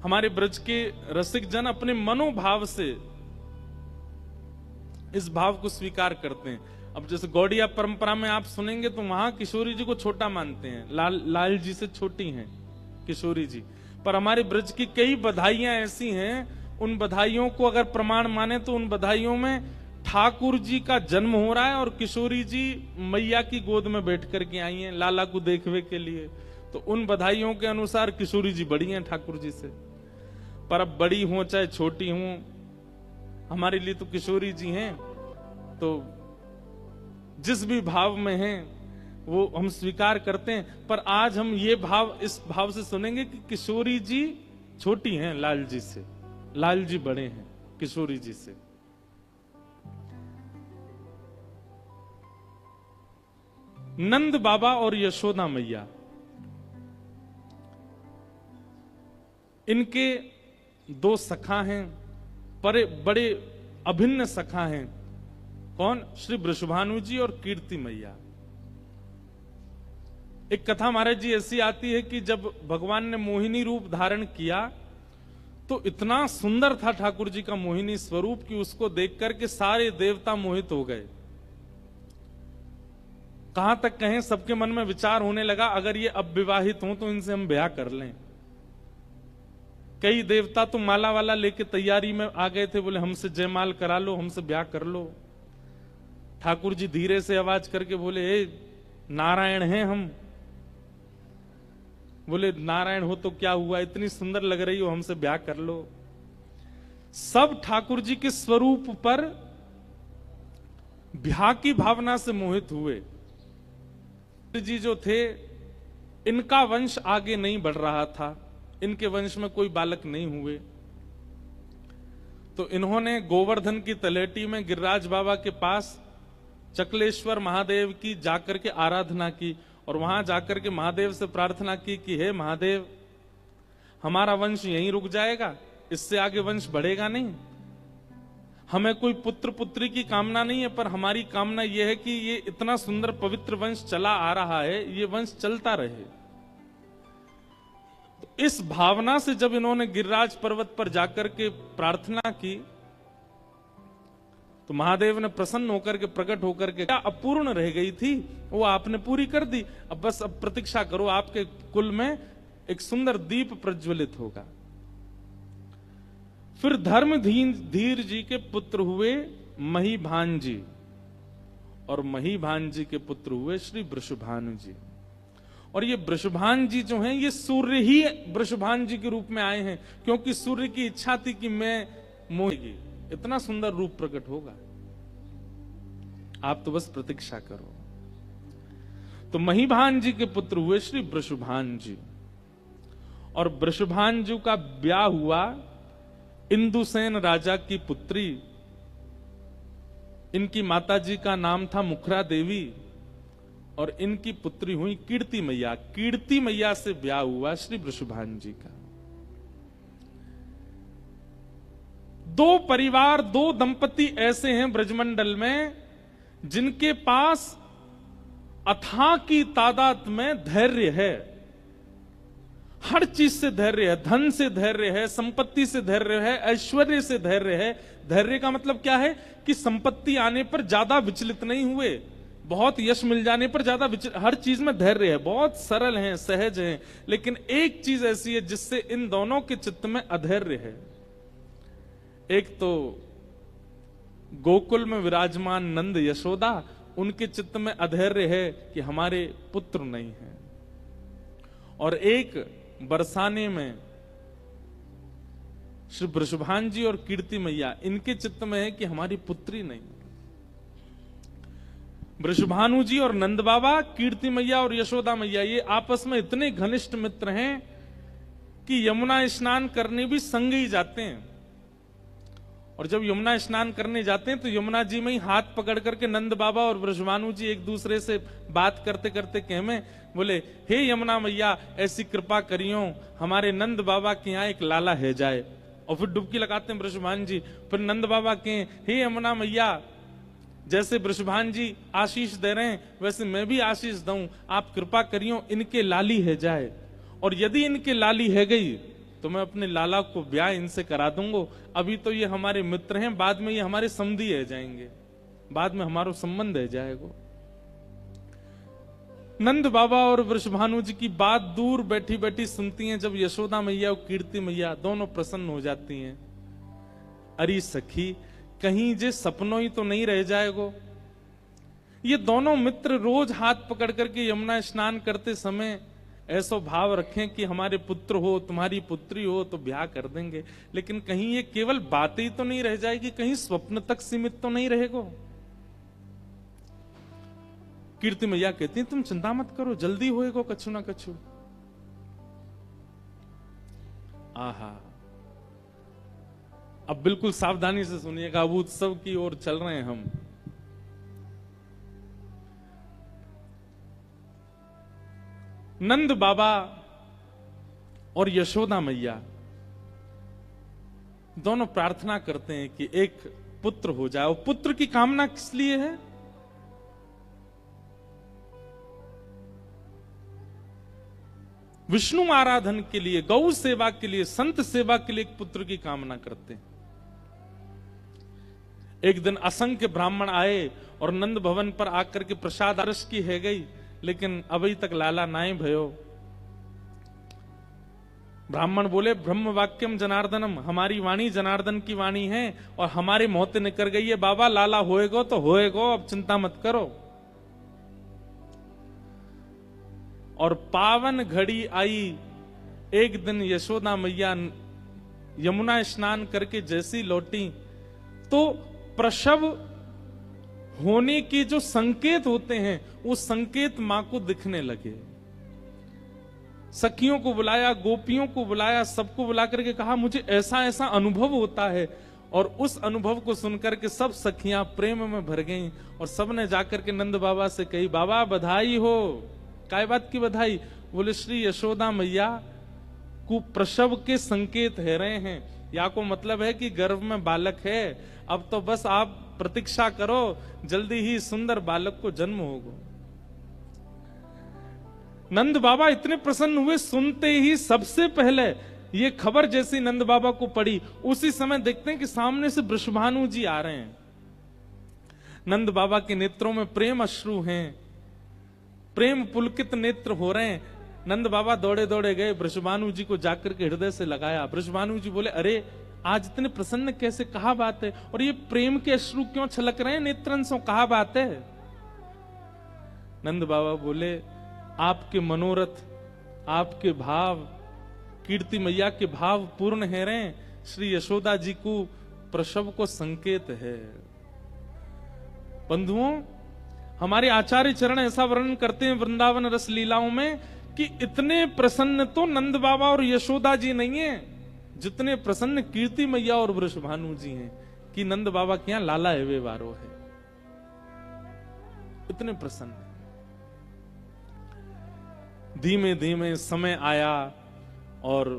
हमारे ब्रज के रसिक जन अपने मनोभाव से इस भाव को स्वीकार करते हैं। अब जैसे गौड़िया परंपरा में आप सुनेंगे तो वहां किशोरी जी को छोटा मानते हैं, लाल जी से छोटी हैं किशोरी जी। पर हमारे ब्रज की कई बधाइयां ऐसी हैं, उन बधाइयों को अगर प्रमाण माने तो उन बधाइयों में ठाकुर जी का जन्म हो रहा है और किशोरी जी मैया की गोद में बैठ करके आई हैं लाला को देखने के लिए। तो उन बधाइयों के अनुसार किशोरी जी बड़ी हैं ठाकुर जी से। पर अब बड़ी हो चाहे छोटी हो, हमारे लिए तो किशोरी जी हैं। तो जिस भी भाव में हैं वो हम स्वीकार करते हैं। पर आज हम ये भाव, इस भाव से सुनेंगे कि किशोरी जी छोटी हैं लाल जी से, लाल जी बड़े हैं किशोरी जी से। नंद बाबा और यशोदा मैया, इनके 2 सखा हैं, बड़े अभिन्न सखा हैं। कौन? श्री वृषभानु जी और कीर्ति मैया। एक कथा महाराज जी ऐसी आती है कि जब भगवान ने मोहिनी रूप धारण किया तो इतना सुंदर था ठाकुर जी का मोहिनी स्वरूप कि उसको देख करके सारे देवता मोहित हो गए। कहां तक कहें, सबके मन में विचार होने लगा, अगर ये अब विवाहित हों तो इनसे हम ब्याह कर लें। कई देवता तो माला वाला लेके तैयारी में आ गए थे, बोले हमसे जयमाल करा लो, हमसे ब्याह कर लो। ठाकुर जी धीरे से आवाज करके बोले, ए नारायण हैं हम। बोले नारायण हो तो क्या हुआ, इतनी सुंदर लग रही हो, हमसे ब्याह कर लो। सब ठाकुर जी के स्वरूप पर ब्याह की भावना से मोहित हुए। जी जो थे, इनका वंश आगे नहीं बढ़ रहा था, इनके वंश में कोई बालक नहीं हुए, तो इन्होंने गोवर्धन की तलेटी में गिरिराज बाबा के पास चकलेश्वर महादेव की जाकर के आराधना की, और वहां जाकर के महादेव से प्रार्थना की कि हे महादेव, हमारा वंश यहीं रुक जाएगा, इससे आगे वंश बढ़ेगा नहीं। हमें कोई पुत्र पुत्री की कामना नहीं है, पर हमारी कामना यह है कि ये इतना सुंदर पवित्र वंश चला आ रहा है, ये वंश चलता रहे। तो इस भावना से जब इन्होंने गिरिराज पर्वत पर जाकर के प्रार्थना की, तो महादेव ने प्रसन्न होकर के, प्रकट होकर के, क्या अपूर्ण रह गई थी वो आपने पूरी कर दी। अब बस अब प्रतीक्षा करो, आपके कुल में एक सुंदर दीप प्रज्वलित होगा। फिर धर्म धीर जी के पुत्र हुए महीभान जी, और महीभान जी के पुत्र हुए श्री वृषभानु जी। और ये वृषभान जी जो हैं, ये सूर्य ही वृषभान जी के रूप में आए हैं, क्योंकि सूर्य की इच्छा थी कि मैं मोहेगी, इतना सुंदर रूप प्रकट होगा, आप तो बस प्रतीक्षा करो। तो महीभान जी के पुत्र हुए श्री वृषभान जी, और वृषभान जी का ब्याह हुआ इंदुसेन राजा की पुत्री, इनकी माता जी का नाम था मुखरा देवी, और इनकी पुत्री हुई कीर्ति मैया। कीर्ति मैया से ब्याह हुआ श्री वृषभान जी का। दो परिवार, दो दंपति ऐसे हैं ब्रजमंडल में जिनके पास अथाह की तादाद में धैर्य है, हर चीज से धैर्य है, धन से धैर्य है, संपत्ति से धैर्य है, ऐश्वर्य से धैर्य है। धैर्य का मतलब क्या है कि संपत्ति आने पर ज्यादा विचलित नहीं हुए, बहुत यश मिल जाने पर ज्यादा हर चीज में धैर्य है, बहुत सरल हैं, सहज हैं। लेकिन एक चीज ऐसी है जिससे इन दोनों के चित्त में अधैर्य है। एक तो गोकुल में विराजमान नंद यशोदा, उनके चित्त में अधैर्य है कि हमारे पुत्र नहीं है, और एक बरसाने में श्री वृषभान जी और कीर्ति मैया, इनके चित्त में है कि हमारी पुत्री नहीं। वृषभानु जी और नंद बाबा, कीर्ति मैया और यशोदा मैया, ये आपस में इतने घनिष्ठ मित्र हैं कि यमुना स्नान करने भी संग ही जाते हैं। और जब यमुना स्नान करने जाते हैं तो यमुना जी में ही हाथ पकड़ करके नंद बाबा और वृषभानु जी एक दूसरे से बात करते करते कहमें, बोले हे यमुना मैया, ऐसी कृपा करियो हमारे नंद बाबा के यहाँ एक लाला है जाए। और फिर डुबकी लगाते हैं वृषभान जी, फिर नंद बाबा के, हे यमुना मैया, जैसे वृषभान जी आशीष दे रहे हैं वैसे मैं भी आशीष दूं, आप कृपा करियो इनके लाली है जाए, और यदि इनके लाली है गई तो मैं अपने लाला को ब्याह इनसे करा दूंगा। अभी तो ये हमारे मित्र हैं, बाद में ये हमारे समधी है जाएंगे, बाद में हमारा संबंध है जाएगा। नंद बाबा और वृषभानु जी की बात दूर बैठी बैठी सुनती हैं। जब यशोदा मैया और कीर्ति मैया दोनों प्रसन्न हो जाती हैं, अरे सखी, कहीं जे सपनों ही तो नहीं रह जाएगो। ये दोनों मित्र रोज हाथ पकड़ करके यमुना स्नान करते समय ऐसा भाव रखें कि हमारे पुत्र हो, तुम्हारी पुत्री हो तो ब्याह कर देंगे, लेकिन कहीं ये केवल बातें ही तो नहीं रह जाएगी, कहीं स्वप्न तक सीमित तो नहीं रहेगा। कीर्ति मैया कहती हैं, तुम चिंता मत करो, जल्दी होएगा कछु ना कछु। आहा, अब बिल्कुल सावधानी से सुनिएगा, अब उत्सव की ओर चल रहे हैं हम। नंद बाबा और यशोदा मैया दोनों प्रार्थना करते हैं कि एक पुत्र हो जाए। और पुत्र की कामना किस लिए है? विष्णु आराधन के लिए, गौ सेवा के लिए, संत सेवा के लिए एक पुत्र की कामना करते हैं। एक दिन असंख्य ब्राह्मण आए और नंद भवन पर आकर के प्रसाद अरस की है गई, लेकिन अभी तक लाला नाई भयो। ब्राह्मण बोले ब्रह्म वाक्यम जनार्दनम, हमारी वाणी जनार्दन की वाणी है और हमारी मौत निकल गई है बाबा, लाला होएगो तो होएगो, अब चिंता मत करो। और पावन घड़ी आई, एक दिन यशोदा मैया यमुना स्नान करके जैसी लौटी तो प्रसव होने के जो संकेत होते हैं वो संकेत मां को दिखने लगे। सखियों को बुलाया, गोपियों को बुलाया, सबको बुला करके कहा मुझे ऐसा ऐसा अनुभव होता है। और उस अनुभव को सुनकर के सब सखियां प्रेम में भर गईं और सबने जाकर के नंद बाबा से कही बाबा बधाई हो। काय बात की बधाई? बोले श्री यशोदा मैया को प्रसव के संकेत है रहे हैं, या को मतलब है कि गर्भ में बालक है, अब तो बस आप प्रतीक्षा करो, जल्दी ही सुंदर बालक को जन्म होगा। नंद बाबा इतने प्रसन्न हुए, सुनते ही सबसे पहले ये खबर जैसी नंद बाबा को पड़ी उसी समय देखते हैं कि सामने से वृषभानु जी आ रहे हैं। नंद बाबा के नेत्रों में प्रेम अश्रु हैं, प्रेम पुलकित नेत्र हो रहे हैं। नंद बाबा दौड़े दौड़े गए, वृषभानु जी को जाकर के हृदय से लगाया। वृषभानु जी बोले अरे आज इतने प्रसन्न कैसे, कहा बात है? और ये प्रेम के अश्रु क्यों छलक रहे हैं नेत्रन से, कहा बात है? नंद बाबा बोले आपके मनोरथ, आपके भाव, कीर्ति मैया के भाव पूर्ण है रहे, श्री यशोदा जी को प्रसव को संकेत है। बंधुओं, हमारे आचार्य चरण ऐसा वर्णन करते हैं वृंदावन रस लीलाओं में कि इतने प्रसन्न तो नंद बाबा और यशोदा जी नहीं है जितने प्रसन्न कीर्ति मैया और वृषभानु जी हैं कि नंद बाबा के यहां लाला एवे वारो है, इतने प्रसन्न। धीमे धीमे समय आया और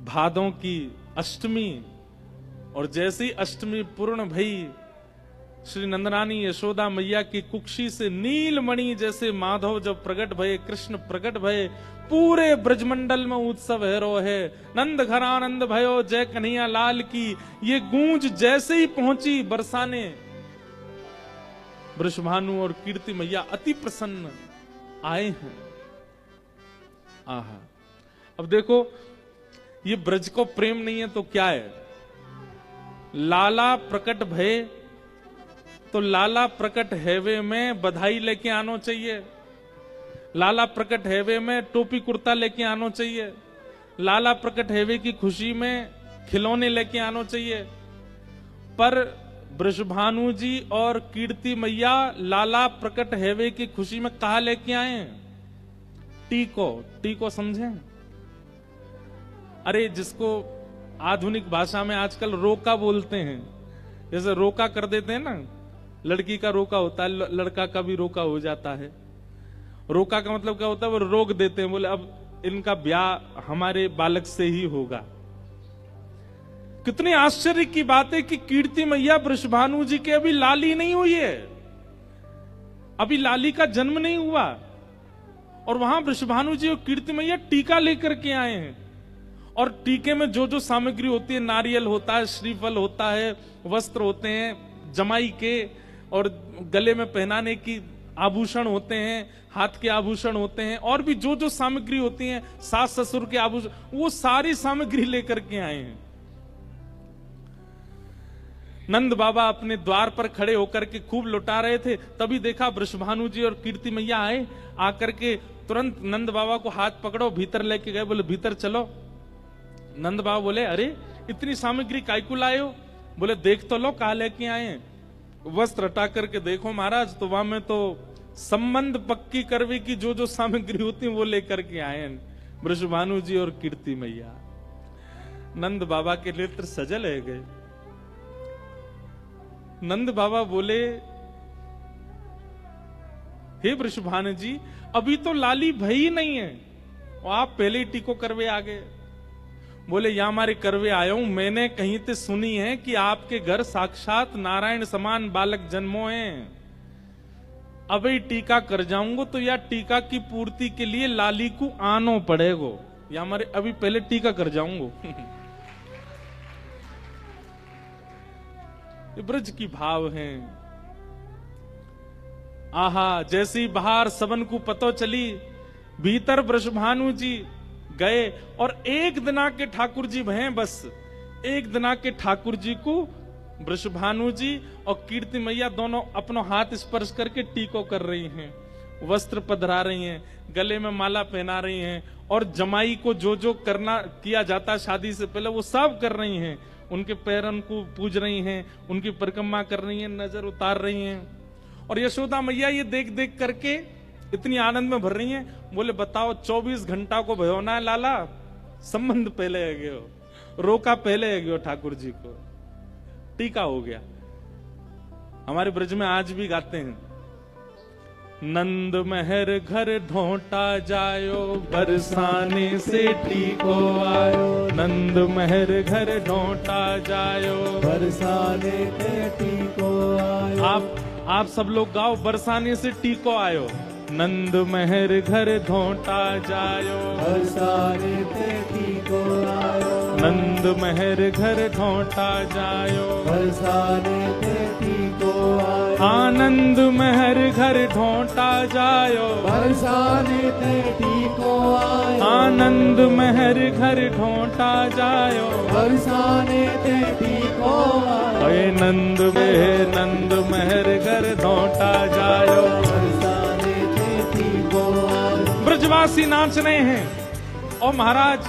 भादों की अष्टमी, और जैसी अष्टमी पूर्ण भई, श्री नंदरानी यशोदा मैया की कुक्षी से नीलमणि जैसे माधव जब प्रकट भये, कृष्ण प्रकट भये, पूरे ब्रजमंडल में उत्सव हैरो है। नंद घर आनंद भयो, जय कन्हैया लाल की, ये गूंज जैसे ही पहुंची बरसाने, वृषभानु और कीर्ति मैया अति प्रसन्न आए हैं। आहा, अब देखो ये ब्रज को प्रेम नहीं है तो क्या है? लाला प्रकट भय, तो लाला प्रकट हैवे में बधाई लेके आना चाहिए, लाला प्रकट हैवे में टोपी कुर्ता लेके आना चाहिए, लाला प्रकट हैवे की खुशी में खिलौने लेके आना चाहिए। पर वृषभानु जी और कीर्ति मैया लाला प्रकट हैवे की खुशी में कहा लेके आए? टीको समझे? अरे जिसको आधुनिक भाषा में आजकल रोका बोलते हैं, जैसे रोका कर देते हैं ना, लड़की का रोका होता है, लड़का का भी रोका हो जाता है। रोका का मतलब क्या होता है? वो रोक देते हैं, बोले अब इनका ब्याह हमारे बालक से ही होगा। कितने आश्चर्य की बात है कि कीर्ति मैया वृषभानु जी के अभी लाली नहीं हुई है, अभी लाली का जन्म नहीं हुआ, और वहां वृषभानु जी और कीर्ति मैया टीका लेकर के आए हैं। और टीके में जो जो सामग्री होती है, नारियल होता है, श्रीफल होता है, वस्त्र होते हैं जमाई के, और गले में पहनाने की आभूषण होते हैं, हाथ के आभूषण होते हैं, और भी जो जो सामग्री होती है, सास ससुर के आभूषण, वो सारी सामग्री लेकर के आए हैं। नंद बाबा अपने द्वार पर खड़े होकर के खूब लुटा रहे थे, तभी देखा वृषभानु जी और कीर्ति मैया आए, आकर के तुरंत नंद बाबा को हाथ पकड़ो, भीतर लेके गए, बोले भीतर चलो। नंद बाबा बोले अरे इतनी सामग्री काय को लाए हो? बोले देख तो लो कहा लेके आए हैं। वस्त्र हटा करके देखो महाराज, तो वहां में तो संबंध पक्की करवे की जो जो सामग्री होती है वो लेकर के आए हैं वृषभानु जी और कीर्ति मैया। नंद बाबा के नेत्र सजल है गए। नंद बाबा बोले हे वृषभानु जी, अभी तो लाली भई नहीं है और आप पहले ही टीको करवे आ गए। बोले या हमारे करवे आया हूं, मैंने कहीं से सुनी है कि आपके घर साक्षात नारायण समान बालक जन्मो हैं, अभी टीका कर जाऊंगा तो या टीका की पूर्ति के लिए लाली को आनो पड़ेगो, या हमारे अभी पहले टीका कर जाऊंगा। ये ब्रज की भाव हैं। आहा, जैसी बाहर सबन को पतो चली, भीतर वृषभानु जी गए और एक दिना के ठाकुर जी हैं, बस एक दिना के ठाकुर जी को वृषभानु जी और कीर्ति मैया दोनों अपनों हाथ स्पर्श करके टीको कर रही हैं, वस्त्र पधरा रही हैं, गले में माला पहना रही हैं और जमाई को जो जो करना किया जाता शादी से पहले वो सब कर रही हैं। उनके पैरन को पूज रही हैं, उनकी परिक्रमा कर रही हैं, नजर उतार रही हैं। और यशोदा मैया ये देख देख करके इतनी आनंद में भर रही हैं। बोले बताओ 24 घंटा को भयो ना लाला, संबंध पहले है गयो, रोका पहले है गयो ठाकुर जी को, टीका हो गया। हमारे ब्रज में आज भी गाते हैं, नंद महर घर ढोंटा जायो, बरसाने से टीको आयो। नंद महर घर ढोंटा जायो, बरसाने से टीको आयो। आप सब लोग गाओ, बरसाने से टीको आयो। नंद महर घर ढोंटा जायो, बरसाने से टीको आयो। नंद महर घर ढोंटा जायो, बरसाने से टीको आयो। आनंद महर घर ढोंटा जायो, बरसाने से टीको आयो। आनंद महर घर ढोंटा जायो, बरसाने से टीको आयो। अये नंद महर घर ढोंटा जायो। बरसाने से टीको आयो। ब्रजवासी नाच रहे हैं। और महाराज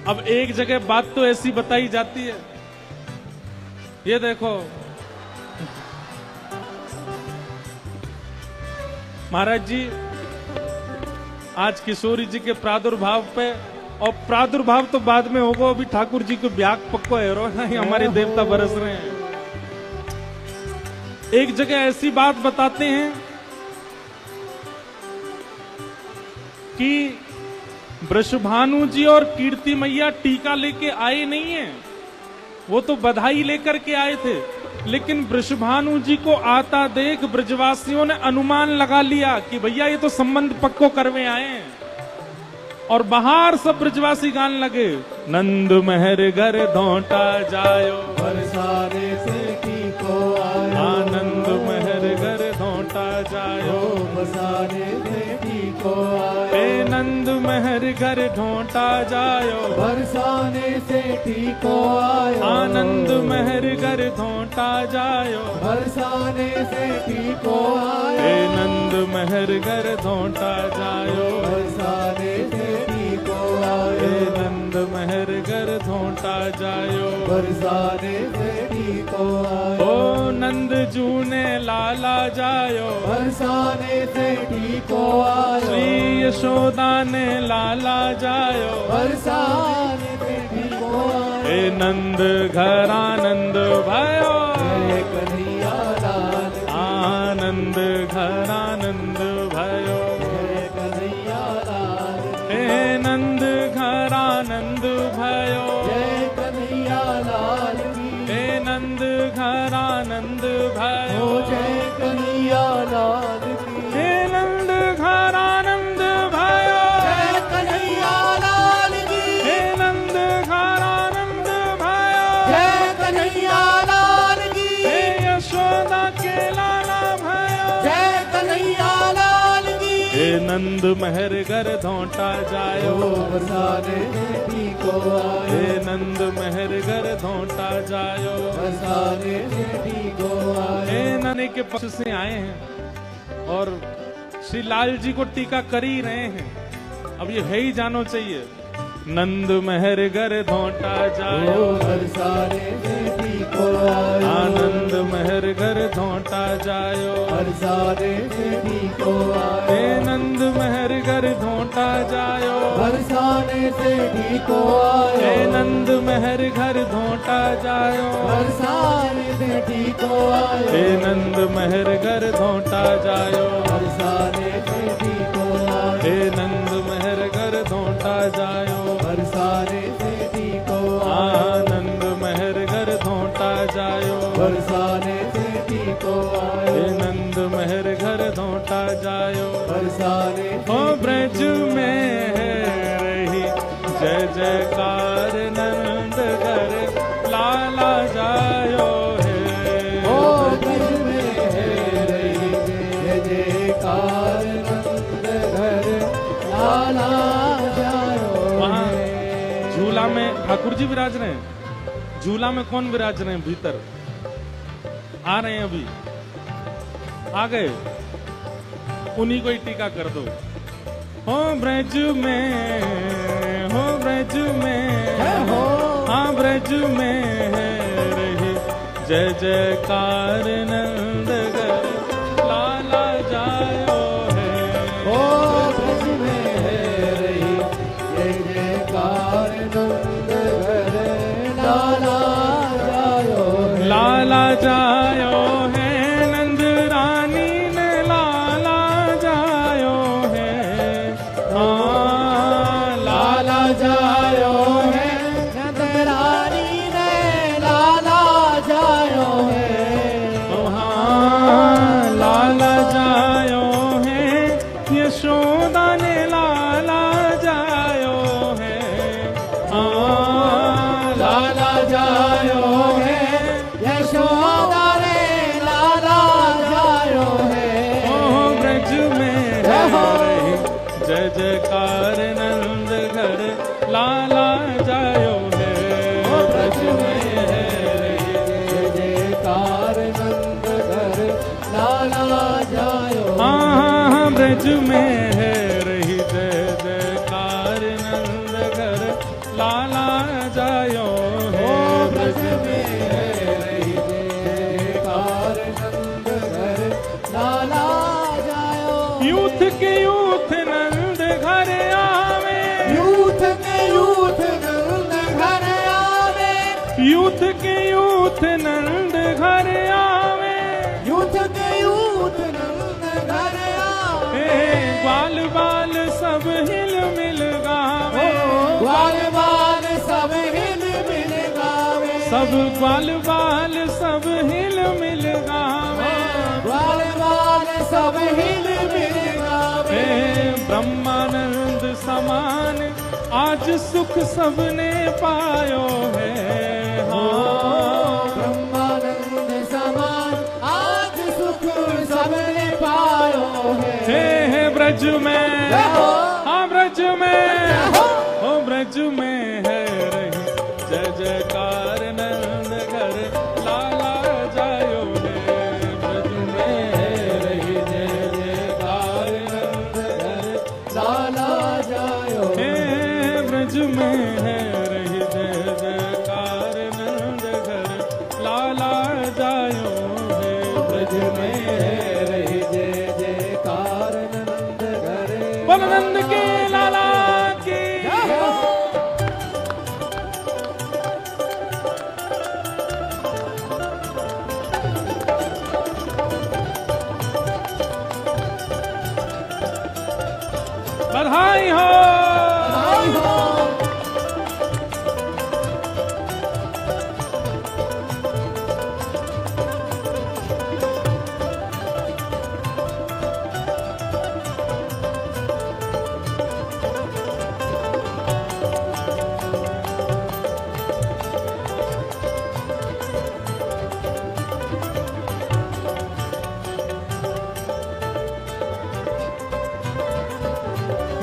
अब एक जगह बात तो ऐसी बताई जाती है, ये देखो महाराज जी आज किशोरी जी के प्रादुर्भाव पे, और प्रादुर्भाव तो बाद में होगा, अभी ठाकुर जी को ब्याह पक्को है रो, हमारे देवता बरस रहे हैं। एक जगह ऐसी बात बताते हैं कि वृषभानु जी और कीर्ति मैया टीका लेके आए नहीं है, वो तो बधाई लेकर के आए थे, लेकिन वृषभानु जी को आता देख ब्रजवासियों ने अनुमान लगा लिया कि भैया ये तो संबंध पक्को करवे आए हैं। और बाहर सब ब्रजवासी गाने लगे, नंद महर घर ढोंटा जायो, बरसाने से टीको आयो। आनंद महर घर ढोंटा जायो, बरसाने से टीको आयो। ए नंद महर घर ढोंटा जायो, बरसाने से टीको आयो। आनंद महर घर ढोंटा जायो, बरसाने से टीको आयो। ए नंद महर घर ढोंटा जायो, बरसाने से टीको आयो। ए नंद महर घर ढोंटा जायो। बरसाने से टीको आयो। ओ नंद जूने लाला जायो, बरसाने से टीको आयो। श्री यशोदा ने लाला जायो, बरसाने से टीको आयो। ए नंद घर आनंद भयो, जय कन्हैया लाल की। आनंद घर आनंद भयो, जय कन्हैया लाल की। ए नंद घर आनंद भयो, जय कन्हैया लाल की। ए नंद घर आनंद भयो, ओ जय कन्हैया लाल की। ए नंद घर आनंद भयो, जय कन्हैया लाल की। ए नंद घर आनंद भयो, जय कन्हैया लाल की। ए यशोदा के लाला भयो, जय कन्हैया लाल की। ए नंद महर घर ढोंटा जायो, ओ बरसाने से टीको आयो। ए नंद महर घर ढोंटा जायो। बरसाने से टीको आयो। ए नने के पक्ष से आए हैं और श्री लाल जी को टीका कर ही रहे हैं। अब ये है ही जानो चाहिए, नंद महर घर ढोंटा जायो, ओ बरसाने से टीको आयो। आनंद महर घर ढोंटा जायो, बरसाने से टीको आयो। ए नंद महर घर ढोंटा जायो, बरसाने से टीको आयो। ए नंद महर घर ढोंटा जायो, बरसाने से टीको आयो। ए नंद महर घर ढोंटा जायो, बरसाने से टीको आयो। ए नंद महर घर ढोंटा जायो, बरसाने से टीको आयो। आनंद महर घर ढोंटा जायो, बरसाने से टीको ए आयो। नंद महर घर ढोंटा जायो। बरसाने ओ ब्रज में है रही जय जयकार, नंद घर लाला जायो है। ओ ब्रज में है रही जय जयकार, नंद घर ठाकुर जी विराज रहे हैं। झूला में कौन विराज रहे हैं? भीतर आ रहे हैं, अभी आ गए, उन्हीं को ही टीका कर दो। हो ब्रज में, हो ब्रज में, हाँ ब्रज में है रही जय जयकार नंद घर लाला जायो है। ओ ब्रज में है रही जय जयकार नंद घर लाला जायो है। लाला जायो है नंद रानी ने लाला जायो है। हाँ लाला जायो है नंद रानी ने लाला जायो है। हाँ लाला जायो है यशोदा ने लाला जायो है। हाँ लाला जायो है यशोदा रे लाला जायो है। ओ ब्रज में है रही जय जयकार नंद घर लाला जायो है। ओ ब्रज में है रही जय जयकार नंद घर लाला जायो। हाँ ब्रज में है रही जय जयकार नंद घर लाला जायो है। ओ ब्रज में है रही जय जयकार नंद घर लाला जायो। यूथ के यूथ नंद घर आवे, यूथ के यूथ नंद घर आवे। यूथ के यूथ नंद घर आवे। यूथ के यूथ नंद घर आवे। ग्वाल बाल सब हिल मिल गावे। ग्वाल बाल सब हिल मिल गावे। सब ग्वाल बाल सब हिल मिल गावे। ग्वाल बाल सब हिल मिल गावे। ब्रह्मानंद समान आज सुख सबने पायो है। हाँ ब्रह्मानंद समान आज सुख सबने पायो है। हे ब्रज में, हाँ ब्रज में, हो ब्रज में है रही जय जयकार नंद घर लाला जायो है। ब्रज में है रही जय जयकार नंद घर लाला जायो हे ब्रज में है रही जय जयकार नंद घर लाला जायो है। ब्रज में है रही जय जयकार नंद घर बलनंद के लाला की बधाई हो। आई हो।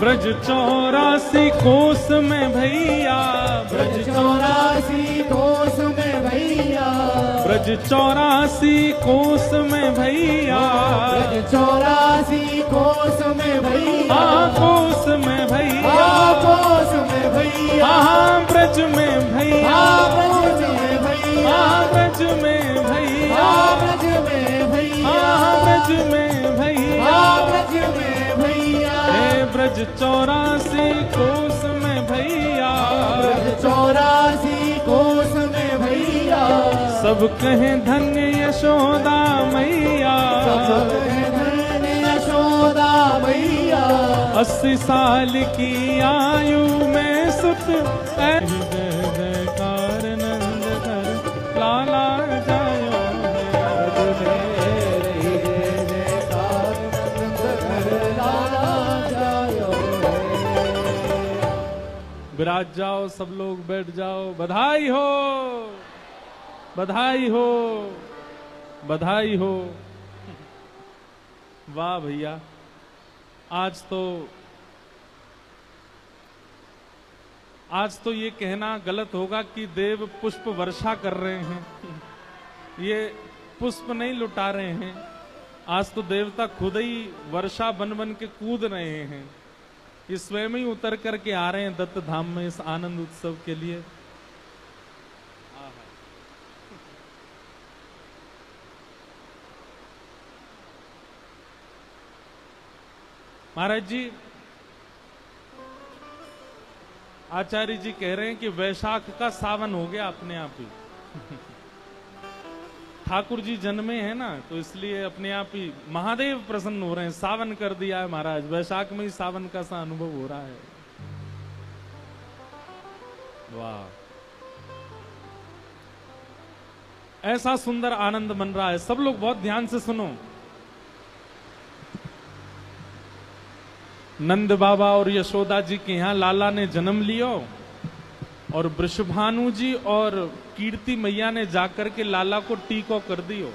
ब्रज 84 कोस में भैया, ब्रज 84 कोस में भैया। ब्रज 84 कोस में भैया। ब्रज 84 कोस में भैया। हाँ कोस में भैया। हाँ कोस में भैया। हाँ ब्रज में भैया। हाँ ब्रज में भैया। हाँ ब्रज में भैया। हाँ ब्रज में भैया। हाँ ब्रज में भैया। हाँ ब्रज में भैया। हे ब्रज 84 कोस में भैया। ब्रज 84 कोस में भैया। सब कहें धन्य यशोदा मैया। सब धन यशोदा मैया। 80 साल की आयु में सुत ऐ जय जयकार नंद घर लाला जायो है। जय जयकार नंद घर लाला जायो है। विराज जाओ, सब लोग बैठ जाओ। बधाई हो, बधाई हो, बधाई हो। वाह भैया, आज तो आज तो ये कहना गलत होगा कि देव पुष्प वर्षा कर रहे हैं। ये पुष्प नहीं लुटा रहे हैं, आज तो देवता खुद ही वर्षा बन बन के कूद रहे हैं। ये स्वयं ही उतर करके आ रहे हैं दत्त धाम में इस आनंद उत्सव के लिए। महाराज जी, आचार्य जी कह रहे हैं कि वैशाख का सावन हो गया अपने आप ही। ठाकुर जी जन्मे हैं ना, तो इसलिए अपने आप ही महादेव प्रसन्न हो रहे हैं। सावन कर दिया है महाराज, वैशाख में ही सावन का सा अनुभव हो रहा है। वाह, ऐसा सुंदर आनंद बन रहा है। सब लोग बहुत ध्यान से सुनो। नंद बाबा और यशोदा जी के यहां लाला ने जन्म लियो, और वृषभानु जी और कीर्ति मैया ने जाकर के लाला को टीको कर दियो।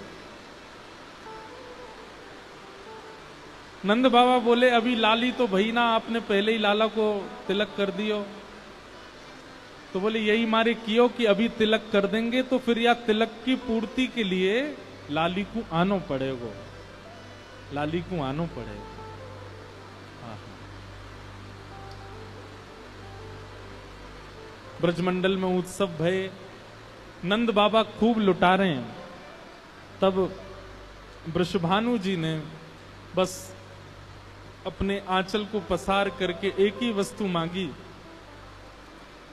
नंद बाबा बोले अभी लाली तो भई ना, आपने पहले ही लाला को तिलक कर दियो। तो बोले यही मारे कियो कि अभी तिलक कर देंगे तो फिर या तिलक की पूर्ति के लिए लाली को आनो पड़ेगा, लाली को आनो पड़ेगा। ब्रजमंडल में उत्सव भय, नंद बाबा खूब लुटा रहे हैं। तब वृषभानु जी ने बस अपने आंचल को पसार करके एक ही वस्तु मांगी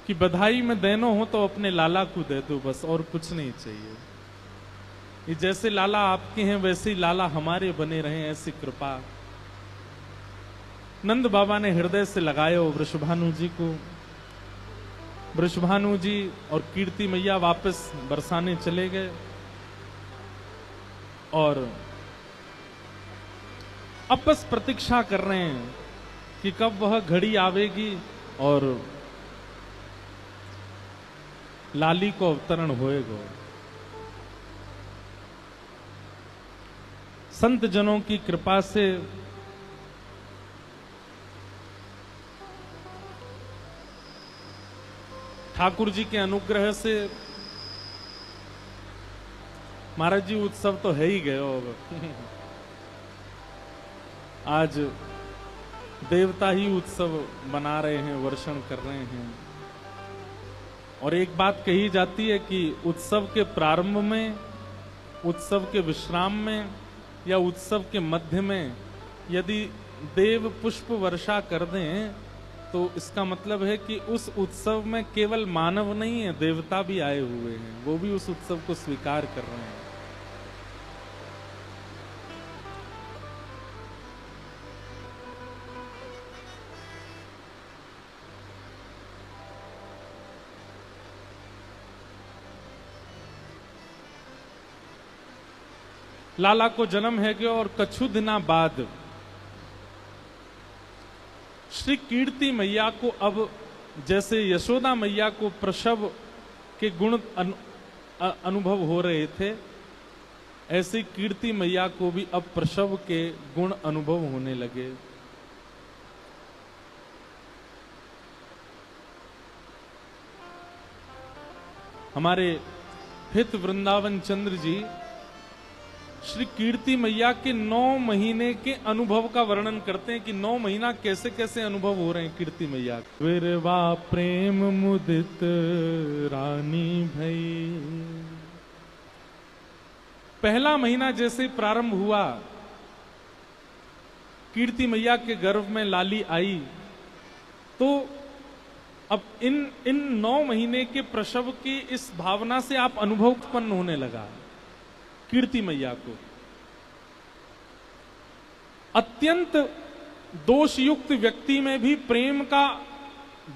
कि बधाई में देनो हो तो अपने लाला को दे दो, बस और कुछ नहीं चाहिए। ये जैसे लाला आपके हैं वैसे ही लाला हमारे बने रहे, ऐसी कृपा। नंद बाबा ने हृदय से लगाए वृषभानु जी को। वृषभानु जी और कीर्ति मैया वापस बरसाने चले गए, और अब बस प्रतीक्षा कर रहे हैं कि कब वह घड़ी आवेगी और लाली को अवतरण होएगा। संत जनों की कृपा से ठाकुर जी के अनुग्रह से महाराज जी उत्सव तो है ही गए अब। आज देवता ही उत्सव बना रहे हैं, वर्षण कर रहे हैं। और एक बात कही जाती है कि उत्सव के प्रारंभ में, उत्सव के विश्राम में या उत्सव के मध्य में यदि देव पुष्प वर्षा कर दें तो इसका मतलब है कि उस उत्सव में केवल मानव नहीं है, देवता भी आए हुए हैं, वो भी उस उत्सव को स्वीकार कर रहे हैं। लाला को जन्म है कि और कछु दिना बाद श्री कीर्ति मैया को अब जैसे यशोदा मैया को प्रसव के गुण अनुभव हो रहे थे, ऐसे कीर्ति मैया को भी अब प्रसव के गुण अनुभव होने लगे। हमारे हित वृंदावन चंद्र जी श्री कीर्ति मैया के 9 महीने के अनुभव का वर्णन करते हैं कि 9 महीना कैसे कैसे अनुभव हो रहे हैं कीर्ति मैया। विरवा प्रेम मुदित रानी भई। पहला महीना जैसे प्रारंभ हुआ, कीर्ति मैया के गर्भ में लाली आई, तो अब इन 9 महीने के प्रसव की इस भावना से आप अनुभव उत्पन्न होने लगा कीर्ति मैया को। अत्यंत दोषयुक्त व्यक्ति में भी प्रेम का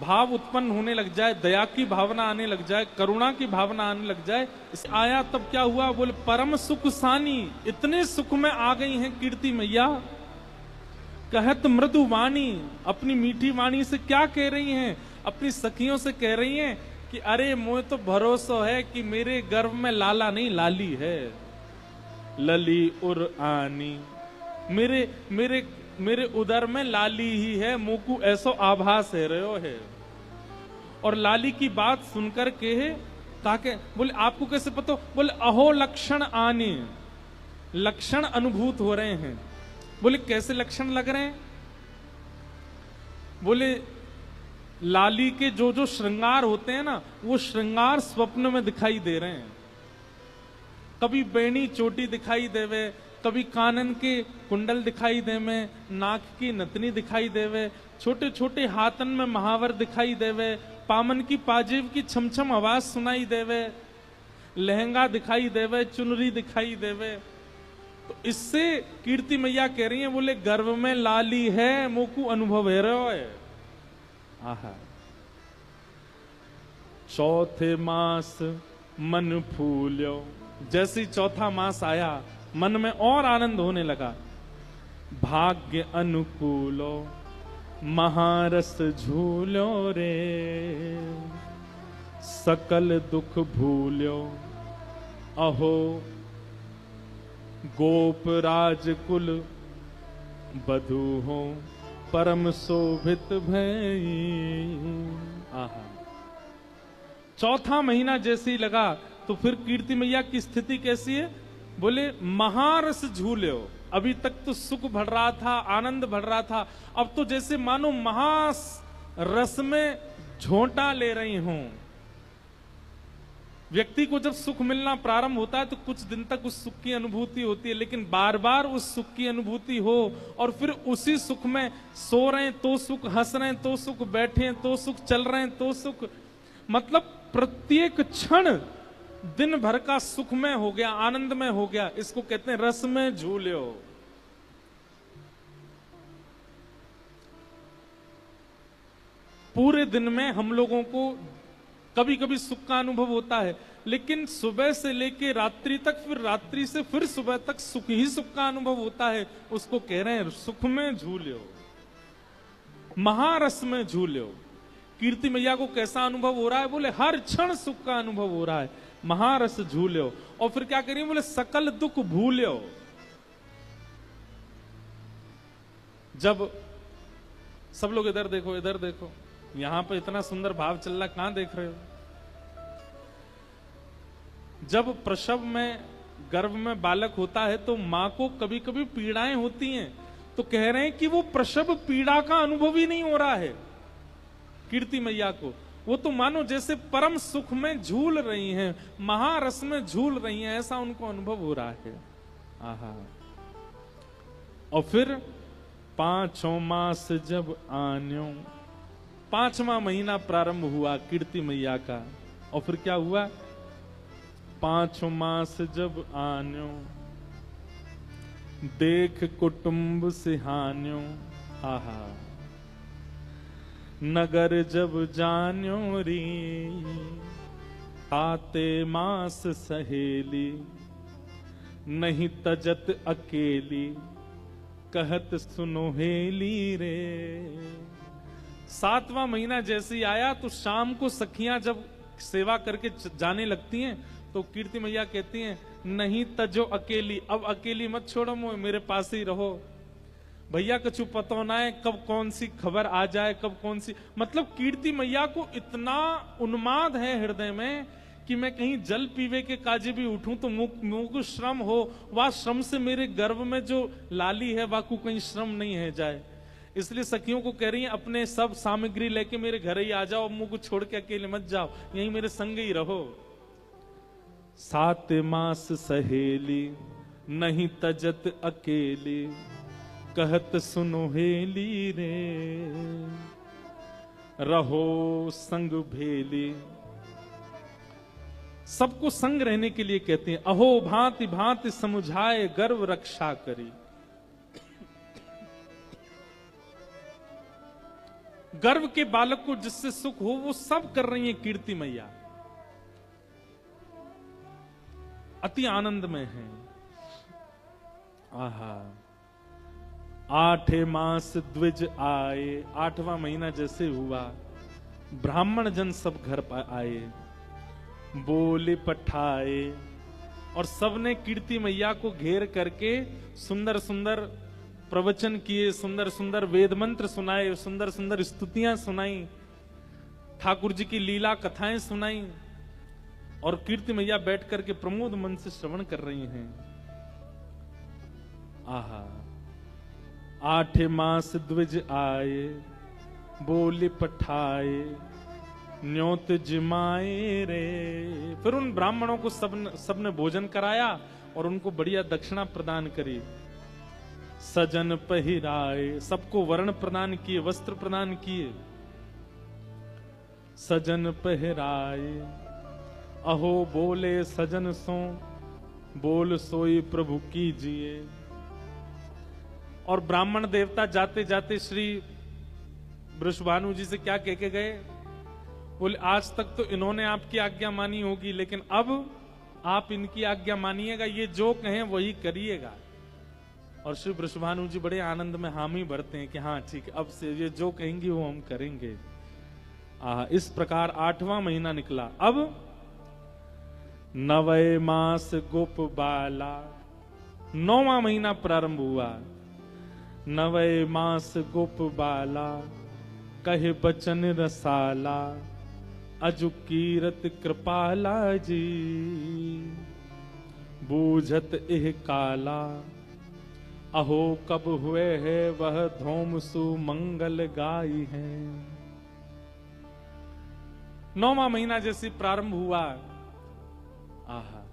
भाव उत्पन्न होने लग जाए, दया की भावना आने लग जाए, करुणा की भावना आने लग जाए। इस आया तब क्या हुआ, बोले परम सुख सानी, इतने सुख में आ गई हैं कीर्ति मैया। कहत मृदु वाणी, अपनी मीठी वाणी से क्या कह रही हैं, अपनी सखियों से कह रही हैं कि अरे मुझे तो भरोसा है कि मेरे गर्भ में लाला नहीं लाली है। लली उर आनी, मेरे उदर में लाली ही है, मुकु ऐसो आभास है रहो है। और लाली की बात सुनकर के ताके बोले आपको कैसे पता? बोले अहो लक्षण आने, लक्षण अनुभूत हो रहे हैं। बोले कैसे लक्षण लग रहे हैं? बोले लाली के जो जो श्रृंगार होते हैं ना, वो श्रृंगार स्वप्न में दिखाई दे रहे हैं। कभी बेणी चोटी दिखाई देवे, कभी कानन के कुंडल दिखाई देवे, नाक की नतनी दिखाई देवे, छोटे छोटे हाथन में महावर दिखाई देवे, पामन की पाजेब की छमछम आवाज सुनाई देवे, लहंगा दिखाई देवे, चुनरी दिखाई देवे। तो इससे कीर्ति मैया कह रही है, बोले गर्भ में लाली है, मोकू अनुभव है रहो है। आहा, चौथे मास मन फूल्यो, जैसे चौथा मास आया मन में और आनंद होने लगा। भाग्य अनुकूलो महारस झूलो रे, सकल दुख भूल्यो अहो गोप राजकुल बधू हो परम शोभित भई। आहा, चौथा महीना जैसे ही लगा तो फिर कीर्ति मैया की स्थिति कैसी है? बोले महारस झूल्यो, अभी तक तो सुख बढ़ रहा था, आनंद बढ़ रहा था, अब तो जैसे मानो महास रस में झोंटा ले रही हूं। व्यक्ति को जब सुख मिलना प्रारंभ होता है तो कुछ दिन तक उस सुख की अनुभूति होती है, लेकिन बार बार उस सुख की अनुभूति हो और फिर उसी सुख में सो रहे हैं तो सुख, हंस रहे हैं तो सुख, बैठे हैं तो सुख, चल रहे हैं तो सुख, मतलब प्रत्येक क्षण दिन भर का सुख में हो गया, आनंद में हो गया। इसको कहते हैं रस में झूल्यो। पूरे दिन में हम लोगों को कभी कभी सुख का अनुभव होता है, लेकिन सुबह से लेके रात्रि तक, फिर रात्रि से फिर सुबह तक सुख ही सुख का अनुभव होता है। उसको कह रहे हैं सुख में झूल्यो, महारस में झूल्यो। कीर्ति मैया को कैसा अनुभव हो रहा है? बोले हर क्षण सुख का अनुभव हो रहा है, महारस झूल्यो। और फिर क्या करिए? बोले सकल दुख भूल्यो। जब सब लोग इधर देखो, इधर देखो, यहां पर इतना सुंदर भाव चल रहा, कहां देख रहे हो? जब प्रसव में गर्भ में बालक होता है तो मां को कभी कभी पीड़ाएं होती हैं, तो कह रहे हैं कि वो प्रसव पीड़ा का अनुभव ही नहीं हो रहा है कीर्ति मैया को। वो तो मानो जैसे परम सुख में झूल रही हैं, महारस में झूल रही हैं, ऐसा उनको अनुभव हो रहा है। आहा, और फिर 5 मास जब आन्यो, 5वां महीना प्रारंभ हुआ कीर्ति मैया का। और फिर क्या हुआ? 5 मास जब आन्यो, देख कुटुंब सिहान्यो। आहा, नगर जब जान्यो री, ताते मास सहेली, नहीं तजत अकेली, कहत सुनो हेली रे। 7वां महीना जैसे ही आया तो शाम को सखियां जब सेवा करके जाने लगती हैं तो कीर्ति मैया कहती हैं, नहीं तजो अकेली, अब अकेली मत छोड़ो, मेरे पास ही रहो। भैया कछु पता ना है कब कौन सी खबर आ जाए, कब कौन सी, मतलब कीर्ति मैया को इतना उन्माद है हृदय में कि मैं कहीं जल पीवे के काजे भी उठूं तो मुंह को श्रम हो, वह श्रम से मेरे गर्भ में जो लाली है वह को कहीं श्रम नहीं है जाए। इसलिए सखियों को कह रही है, अपने सब सामग्री लेके मेरे घर ही आ जाओ, मुंह को छोड़ के अकेले मत जाओ, यहीं मेरे संग ही रहो। 7 मास सहेली, नहीं तजत अकेली, कहत सुनो हेली रे, रहो संग भेली। सबको संग रहने के लिए कहते हैं। अहो भांति भांति समुझाए, गर्व रक्षा करी। गर्व के बालक को जिससे सुख हो वो सब कर रही है कीर्ति मैया, अति आनंद में है। आहा, 8 मास द्विज आए, 8वां महीना जैसे हुआ, ब्राह्मण जन सब घर पर आए, बोले पठाए, और सबने कीर्ति मैया को घेर करके सुंदर सुंदर प्रवचन किए, सुंदर सुंदर वेद मंत्र सुनाए, सुंदर सुंदर स्तुतियां सुनाई। ठाकुर जी की लीला कथाएं सुनाई और कीर्ति मैया बैठ करके प्रमोद मन से श्रवण कर रही हैं। आहा, 8 मास द्विज आए, बोली पठाए, न्योत जिमाए रे। फिर उन ब्राह्मणों को सबने भोजन कराया और उनको बढ़िया दक्षिणा प्रदान करी। सजन पहिराए, सबको वर्ण प्रदान किए, वस्त्र प्रदान किए। सजन पहिराए, अहो बोले सजन सो, बोल सोई प्रभु कीजिए। और ब्राह्मण देवता जाते जाते श्री वृषभानु जी से क्या कह के गए? बोले आज तक तो इन्होंने आपकी आज्ञा मानी होगी, लेकिन अब आप इनकी आज्ञा मानिएगा, ये जो कहें वही करिएगा। और श्री वृषभानु जी बड़े आनंद में हामी भरते हैं कि हाँ ठीक है, अब से ये जो कहेंगी वो हम करेंगे। इस प्रकार 8वां महीना निकला। अब 9वें मास गोप बाला, 9वां महीना प्रारंभ हुआ। 9वें मास गोप बाला, कहे बचन रसाला, अजु कीरत कृपाला जी, बूझत एह काला, अहो कब हुए है वह धूम सुमंगल गाई है। 9वां महीना जैसे प्रारंभ हुआ, आहा,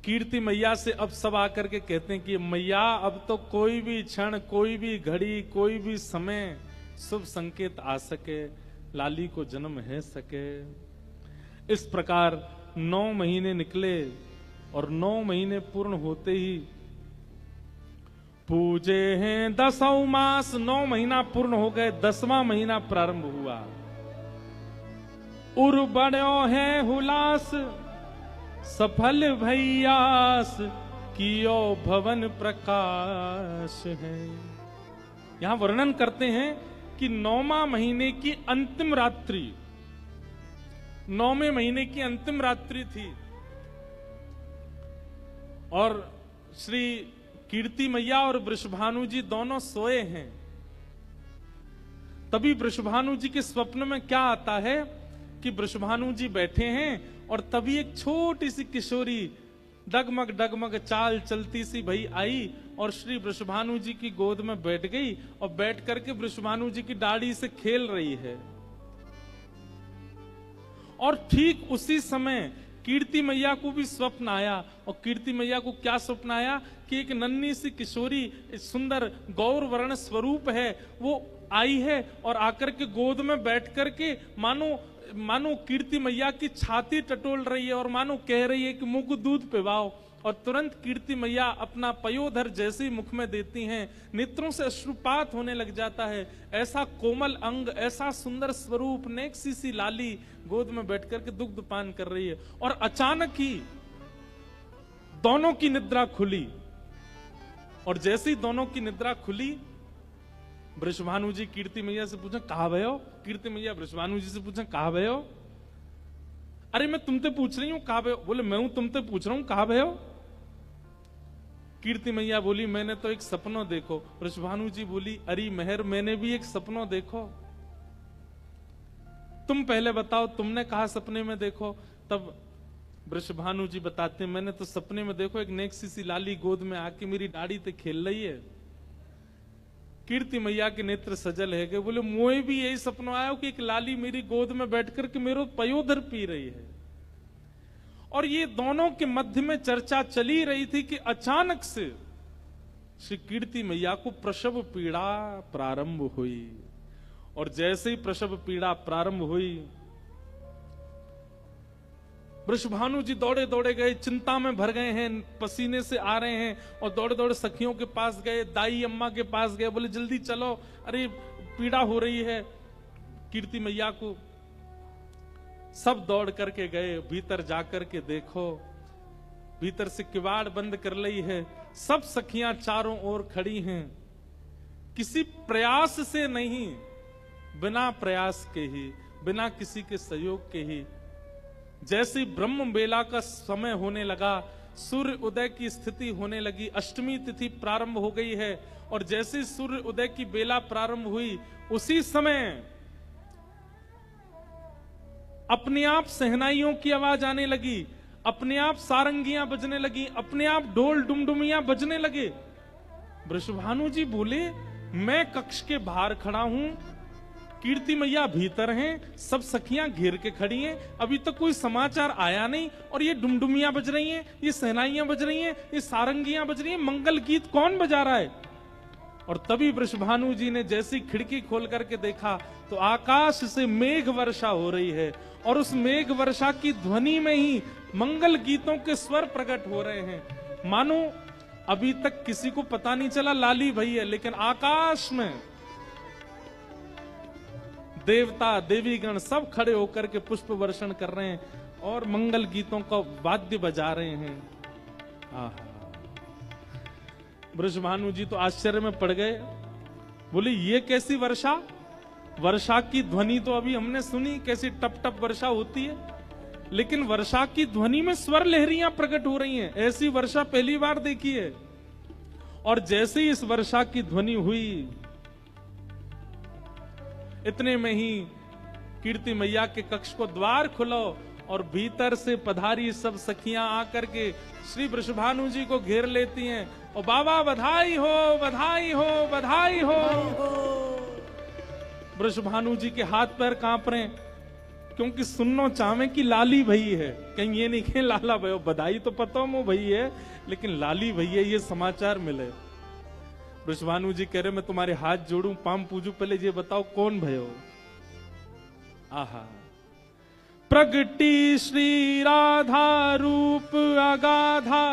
कीर्ति मैया से अब सब आकर के कहते हैं कि मैया अब तो कोई भी क्षण, कोई भी घड़ी, कोई भी समय शुभ संकेत आ सके, लाली को जन्म है सके। इस प्रकार 9 महीने निकले और 9 महीने पूर्ण होते ही पूजे हैं 10वां मास। 9 महीना पूर्ण हो गए, 10वां महीना प्रारंभ हुआ। उर बड़ो है हुलास, सफल भैयास, कियो भवन प्रकाश है। यहां वर्णन करते हैं कि 9वां महीने की अंतिम रात्रि, 9वें महीने की अंतिम रात्रि थी और श्री कीर्ति मैया और वृषभानु जी दोनों सोए हैं। तभी वृषभानु जी के स्वप्न में क्या आता है कि वृषभानु जी बैठे हैं और तभी एक छोटी सी किशोरी डगमग डगमग चाल चलती सी भई आई और श्री वृषभानु जी की गोद में बैठ गई और बैठ करके वृषभानु जी की दाढ़ी से खेल रही है। और ठीक उसी समय कीर्ति मैया को भी स्वप्न आया। और कीर्ति मैया को क्या स्वप्न आया कि एक नन्ही सी किशोरी, सुंदर गौर वर्ण स्वरूप है, वो आई है और आकर के गोद में बैठ करके मानो कीर्ति मैया की छाती टटोल रही है और मानो कह रही है कि मुंह को दूध पिलाओ। और तुरंत कीर्ति मैया अपना पयोधर जैसे ही मुख में देती हैं, नेत्रों से अश्रुपात होने लग जाता है। ऐसा कोमल अंग, ऐसा सुंदर स्वरूप, नेक्सी सी लाली गोद में बैठ करके दुग्ध पान कर रही है। और अचानक ही दोनों की निद्रा खुली और जैसे ही दोनों की निद्रा खुली, वृषभानु जी कीर्ति मैया से पूछा कहा भयो? कीर्ति मैया वृषभानु जी से पूछा कहा भयो? अरे मैं तुमसे पूछ रही हूं कहा भयो? बोले मैं हूं तुमसे पूछ रहा हूं कहा भयो? कीर्ति मैया बोली मैंने तो एक सपनों देखो। वृषभानु जी बोली अरे मेहर मैंने भी एक सपनों देखो, तुम पहले बताओ तुमने कहा सपने में देखो। तब वृषभानु जी बताते मैंने तो सपने में देखो एक नेक्सी सी लाली गोद में आके मेरी दाढ़ी ते खेल रही है। कीर्ति मैया के नेत्र सजल है गए, बोले मुझे भी यही सपना आया कि एक लाली मेरी गोद में बैठ करके मेरो पयोधर पी रही है। और ये दोनों के मध्य में चर्चा चली रही थी कि अचानक से श्री कीर्ति मैया को प्रसव पीड़ा प्रारंभ हुई। और जैसे ही प्रसव पीड़ा प्रारंभ हुई, वृषभानु जी दौड़े दौड़े गए, चिंता में भर गए हैं, पसीने से आ रहे हैं और दौड़े दौड़े सखियों के पास गए, दाई अम्मा के पास गए, बोले जल्दी चलो, अरे पीड़ा हो रही है कीर्ति मैया को। सब दौड़ करके गए, भीतर जाकर के देखो, भीतर से किवाड़ बंद कर ली है, सब सखियां चारों ओर खड़ी हैं, किसी प्रयास से नहीं, बिना प्रयास के ही, बिना किसी के सहयोग के ही। जैसे ब्रह्म बेला का समय होने लगा, सूर्य उदय की स्थिति होने लगी, अष्टमी तिथि प्रारंभ हो गई है और जैसे सूर्य उदय की बेला प्रारंभ हुई, उसी समय अपने आप सहनाइयों की आवाज आने लगी, अपने आप सारंगियां बजने लगी, अपने आप ढोल डुमडुमियां बजने लगे। वृषभानु जी बोले, मैं कक्ष के बाहर खड़ा हूं, कीर्ति मैया भीतर हैं, सब सखियां घेर के खड़ी हैं, अभी तक कोई समाचार आया नहीं, और ये डुमडुमियां बज रही हैं, ये सहनाइयां बज रही हैं, ये सारंगियां बज रही हैं, मंगल गीत कौन बजा रहा है? और तभी वृषभानु जी ने जैसी खिड़की खोल करके देखा तो आकाश से मेघ वर्षा हो रही है, और उस मेघ वर्षा की ध्वनि में ही मंगल गीतों के स्वर प्रकट हो रहे हैं। मानो अभी तक किसी को पता नहीं चला लाली भई है, लेकिन आकाश में देवता देवीगण सब खड़े होकर के पुष्प वर्षण कर रहे हैं और मंगल गीतों का वाद्य बजा रहे हैं। आहा, वृषभानु जी तो आश्चर्य में पड़ गए, बोले ये कैसी वर्षा? वर्षा की ध्वनि तो अभी हमने सुनी, कैसी टप टप वर्षा होती है, लेकिन वर्षा की ध्वनि में स्वर लहरियां प्रकट हो रही हैं, ऐसी वर्षा पहली बार देखी है। और जैसे ही इस वर्षा की ध्वनि हुई, इतने में ही कीर्ति मैया के कक्ष को द्वार खुलो और भीतर से पधारी सब सखियां आकर के श्री वृषभानु जी को घेर लेती हैं, और बाबा बधाई हो, बधाई हो, बधाई हो। वृषभानु जी के हाथ पैर कांप रहे, क्योंकि सुनना चाहे कि लाली भई है, कहीं ये नहीं कहे लाला भयो, बधाई तो पता मो भई है, लेकिन लाली भई है ये समाचार मिले। वृषभानु जी कह रहे मैं तुम्हारे हाथ जोड़ूं, पाम पूजू, पहले ये बताओ कौन भयो? आहा, प्रगटी श्री राधा रूप अगाधा,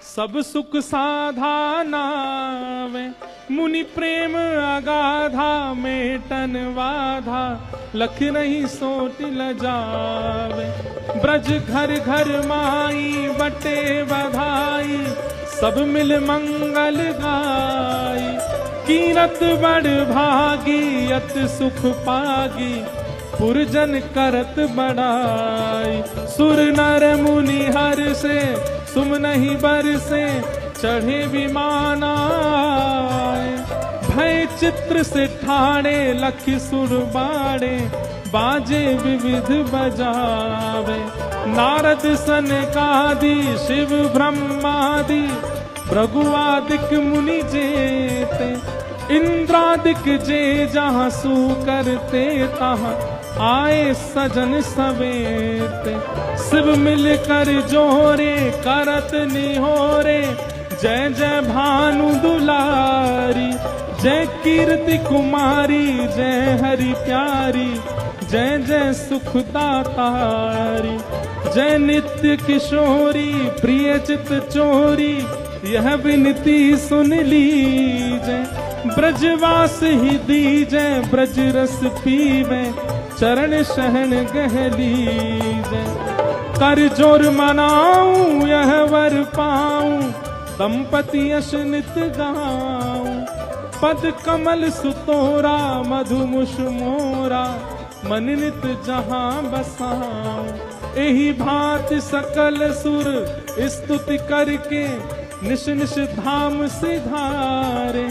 सब सुख साधा नावे, मुनि प्रेम अगाधा मेटन वाधा, लख नहीं सोट ल जावे। ब्रज घर घर माई बटे बधाई, सब मिल मंगल गाई, कीरत बड़ भागी अत सुख पागी, पुरजन करत बड़ाई। सुर नर मुनि हर से सुम नहीं बरसे, चढ़े विमान आए, भय चित्र से ठाणे लख सुर बाड़े, बाजे विविध बजावे। नारद सनकादि शिव ब्रह्मादि, भृगुआदिक मुनि जेते, इंद्रादिक जे जहाँ सू करते, तहाँ आए सजन सवेते। शिव मिलकर जोरे करत निहोरे, जय जय भानु दुलारी, जय कीर्ति कुमारी, जय हरि प्यारी, जय जय सुख दातारी। जय नित्य किशोरी प्रिय चित चोरी, यह विनती सुन लीजै। ब्रजवास ही दीजै, ब्रज रस पीवे, चरण शहन गह लीजै। कर जोर मनाऊं यह वर पाऊं, दंपति यश नित गाऊं। पद कमल सुतोरा मधुमुष मोरा, मन नित जहां बसाऊं। एही भांति सकल सुर स्तुति करके, निश निश धाम सिधारे।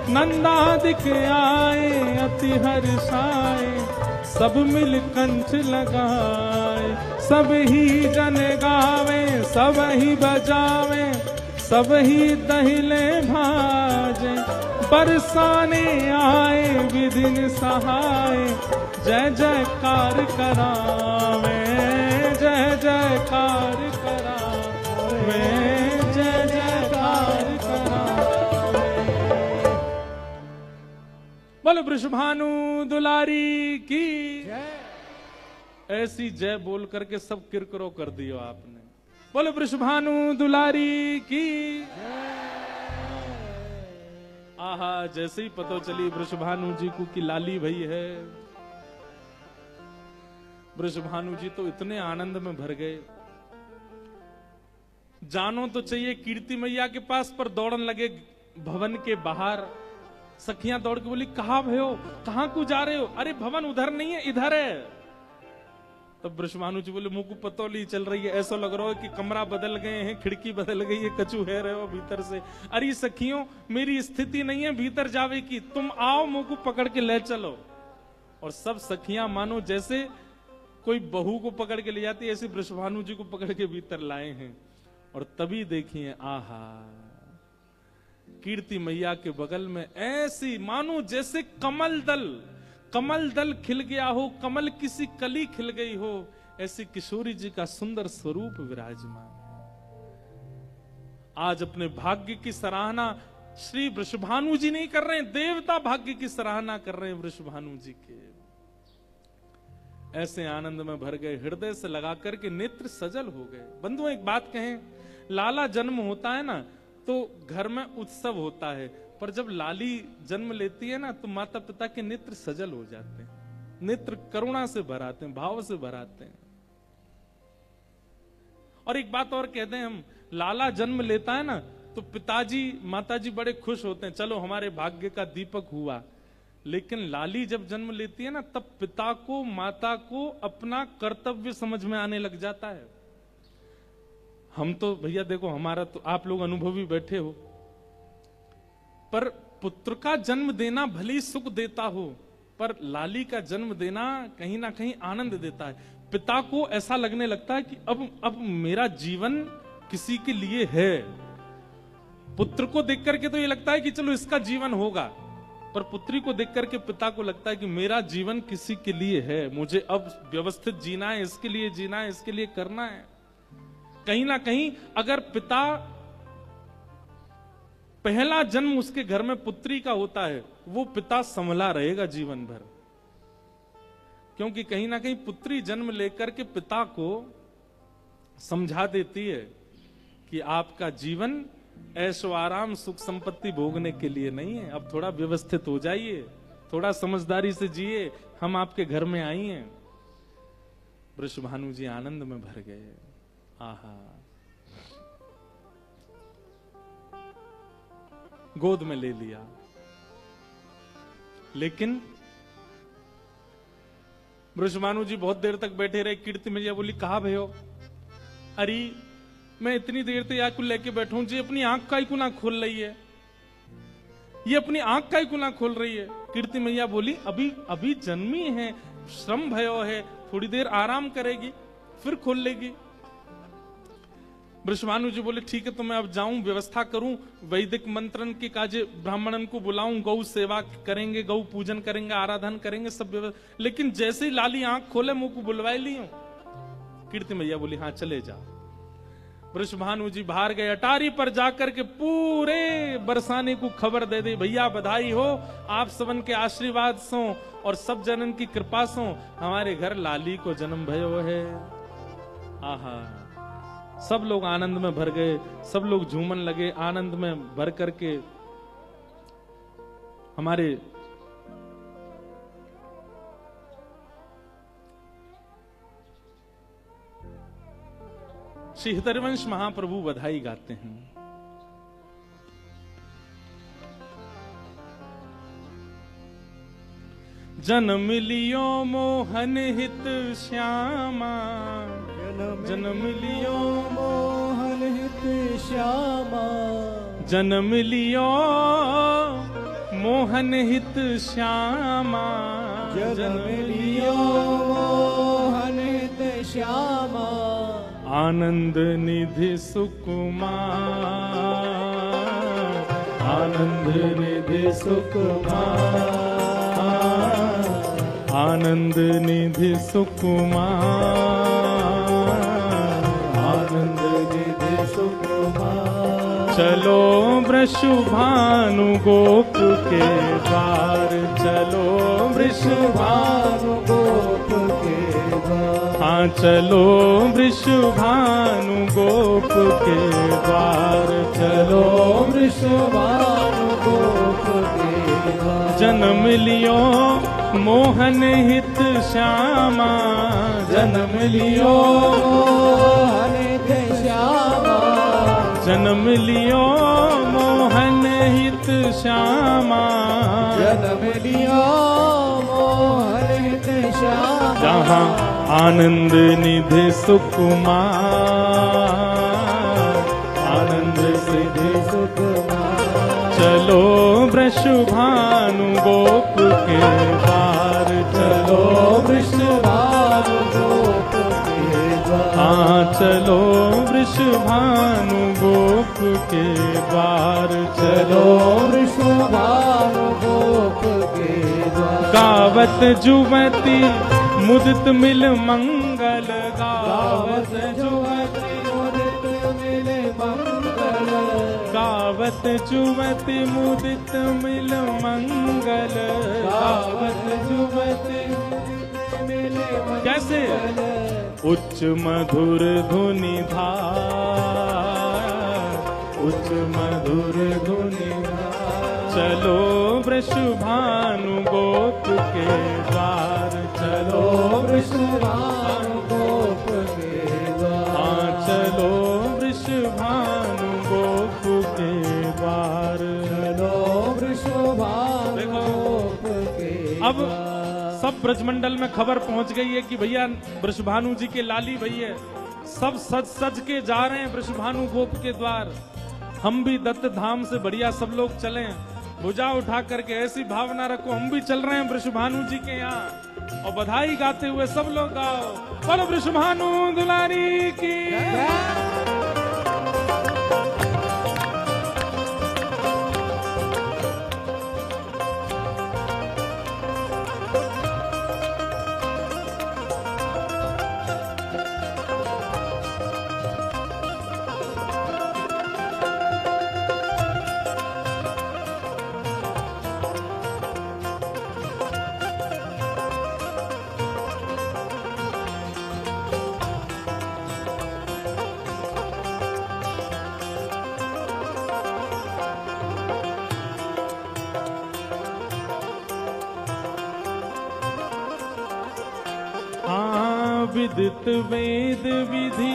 नंदादिक आए अति हर्षाए, सब मिल कंठ लगाए। सब ही जन गावे, सब ही बजावे, सब ही दहिले भाजे। बरसाने आए विधिन सहाय, जय जयकार करावे, जय जयकार करावे, जय जयकार करावे। बोलो वृषभानु दुलारी की ऐसी जय बोल करके सब किरकिरो कर दियो आपने। बोलो वृषभानु दुलारी की। आहा, जैसे ही पता चली वृषभानु जी को कि लाली भई है, वृषभानु जी तो इतने आनंद में भर गए। जानो तो चाहिए कीर्ति मैया के पास, पर दौड़न लगे भवन के बाहर। सखियां दौड़ के बोली कहाँ भयो, कहाँ को जा रहे हो? अरे भवन उधर नहीं है, इधर है। तब वृषभानु जी बोले मुंह को पतौली चल रही है, ऐसा लग रहा है कि कमरा बदल गए हैं, खिड़की बदल गई है, कचू है रहे हो भीतर से। अरे सखियों, मेरी स्थिति नहीं है भीतर जावे की, तुम आओ मुंह को पकड़ के ले चलो। और सब सखियां मानो जैसे कोई बहू को पकड़ के ले जाती है, ऐसे वृषभानु जी को पकड़ के भीतर लाए हैं। और तभी देखिए, आहा, कीर्ति मैया के बगल में ऐसी मानो जैसे कमल दल खिल गया हो, कमल किसी कली खिल गई हो, ऐसी किशोरी जी का सुंदर स्वरूप विराजमान है। आज अपने भाग्य की सराहना श्री वृषभानु जी नहीं कर रहे हैं, देवता भाग्य की सराहना कर रहे हैं वृषभानु जी के। ऐसे आनंद में भर गए, हृदय से लगा करके नेत्र सजल हो गए। बंधुओं, एक बात कहें, लाला जन्म होता है ना तो घर में उत्सव होता है, पर जब लाली जन्म लेती है ना तो माता पिता के नेत्र सजल हो जाते हैं, नेत्र करुणा से भर आते हैं, भाव से भर आते हैं। और एक बात और कहते हैं, हम लाला जन्म लेता है ना तो पिताजी माताजी बड़े खुश होते हैं, चलो हमारे भाग्य का दीपक हुआ। लेकिन लाली जब जन्म लेती है ना तब पिता को माता को अपना कर्तव्य समझ में आने लग जाता है। हम तो भैया देखो, हमारा तो आप लोग अनुभवी बैठे हो, पर पुत्र का जन्म देना भले सुख देता हो, पर लाली का जन्म देना कहीं ना कहीं आनंद देता है। पिता को ऐसा लगने लगता है कि अब मेरा जीवन किसी के लिए है। पुत्र को देख करके तो ये लगता है कि चलो इसका जीवन होगा, पर पुत्री को देख करके पिता को लगता है कि मेरा जीवन किसी के लिए है, मुझे अब व्यवस्थित जीना है, इसके लिए जीना है, इसके लिए करना है। कहीं ना कहीं अगर पिता पहला जन्म उसके घर में पुत्री का होता है, वो पिता संभला रहेगा जीवन भर, क्योंकि कहीं ना कहीं पुत्री जन्म लेकर के पिता को समझा देती है कि आपका जीवन ऐशो आराम सुख संपत्ति भोगने के लिए नहीं है, अब थोड़ा व्यवस्थित हो जाइए, थोड़ा समझदारी से जिए, हम आपके घर में आई हैं। वृषभानु जी आनंद में भर गए। आहा, गोद में ले लिया। लेकिन वृषभानु जी बहुत देर तक बैठे रहे। कीर्ति मैया बोली, कहा भयो? अरे मैं इतनी देर से या कुल लेके बैठूं जी, अपनी आंख का ही क्यों ना खोल रही है, ये अपनी आंख का ही क्यों ना खोल रही है। कीर्ति मैया बोली, अभी जन्मी है, श्रम भयो है, थोड़ी देर आराम करेगी फिर खोल लेगी। वृषभानु जी बोले, ठीक है, तो मैं अब जाऊं, व्यवस्था करूं, वैदिक मंत्रन के काजे ब्राह्मणन को बुलाऊं, गौ सेवा करेंगे, गौ पूजन करेंगे, आराधन करेंगे, सब व्यवस्था। लेकिन जैसे ही लाली आंख खोले मुंह को बुलवाई ली हूं। कीर्ति मैया बोली, हाँ चले जाओ। वृषभानु जी बाहर गए, अटारी पर जाकर के पूरे बरसाने को खबर दे दी, भैया बधाई हो, आप सबन के आशीर्वाद सो और सब जनन की कृपा सो हमारे घर लाली को जन्म भयो है। आहा, सब लोग आनंद में भर गए, सब लोग झूमन लगे, आनंद में भर करके हमारे श्री हरिवंश महाप्रभु बधाई गाते हैं। जन्म लियो मोहन हित श्यामा, जन्म लियो मोहन हित श्यामा, जन्म लियो मोहन हित श्यामा, जन्म लियो मोहन हित श्यामा, आनंद निधि सुकुमार, आनंद निधि सुकुमार, आनंद निधि सुकुमार, आनंद निधि सुकुमार। चलो वृषभानु गोप के द्वार, चलो वृषभानु गोप के द्वार, हाँ चलो वृषभानु गोप के द्वार, चलो वृषभानु गोप के द्वार। जन्म लियो मोहन हित श्यामा, जन्म लियो मोहन हित श्यामा, जन्म लियो मोहन हित श्यामा, जन्म लियो मोहन हित श्यामा, जहाँ आनंद निधि सुकुमार, आनंद निधि सुकुमार। चलो वृषभानु गोप के द्वार, चलो वृषभानु गोप के द्वार चलो वृषभानु गोप के द्वार। गावत जुवती मुदित मिल मंगल, गावत जुवती मुदित मिल मंगल, गावत जुवती मुदित मिल मंगल, गावत जुवती मुदित मिल मंगल। कैसे? उच्च मधुर धुनि धार, उच्च मधुर धुनि धार। चलो वृषभानु गोप के द्वार, चलो वृषभानु गोप के द्वार। चलो वृषभानु गोप के द्वार। चलो वृषभानु गोप के अब सब ब्रजमंडल में खबर पहुंच गई है कि भैया वृषभानु जी के लाली भैया सब सज सज के जा रहे हैं वृषभानु गोप के द्वार। हम भी दत्त धाम से बढ़िया सब लोग चलें, भुजा उठा करके ऐसी भावना रखो हम भी चल रहे हैं वृषभानु जी के यहाँ, और बधाई गाते हुए सब लोग गाओ बोलो वृषभानु दुलारी की। विदित वेद विधि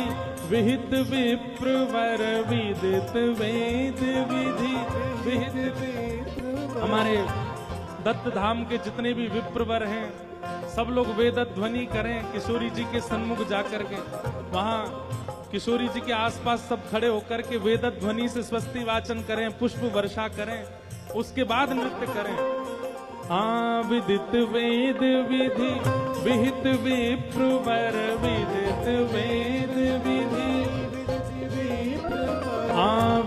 विहित विप्रवर, विदित वेद विधि विहित विप्रवर। हमारे दत्त धाम के जितने भी विप्रवर हैं सब लोग वेद ध्वनि करें किशोरी जी के सन्मुख जाकर के, वहां किशोरी जी के आसपास सब खड़े होकर के वेद ध्वनि से स्वस्ति वाचन करें, पुष्प वर्षा करें, उसके बाद नृत्य करें। विदित वेद विधि विहित विप्रवर, विदित वेद विधि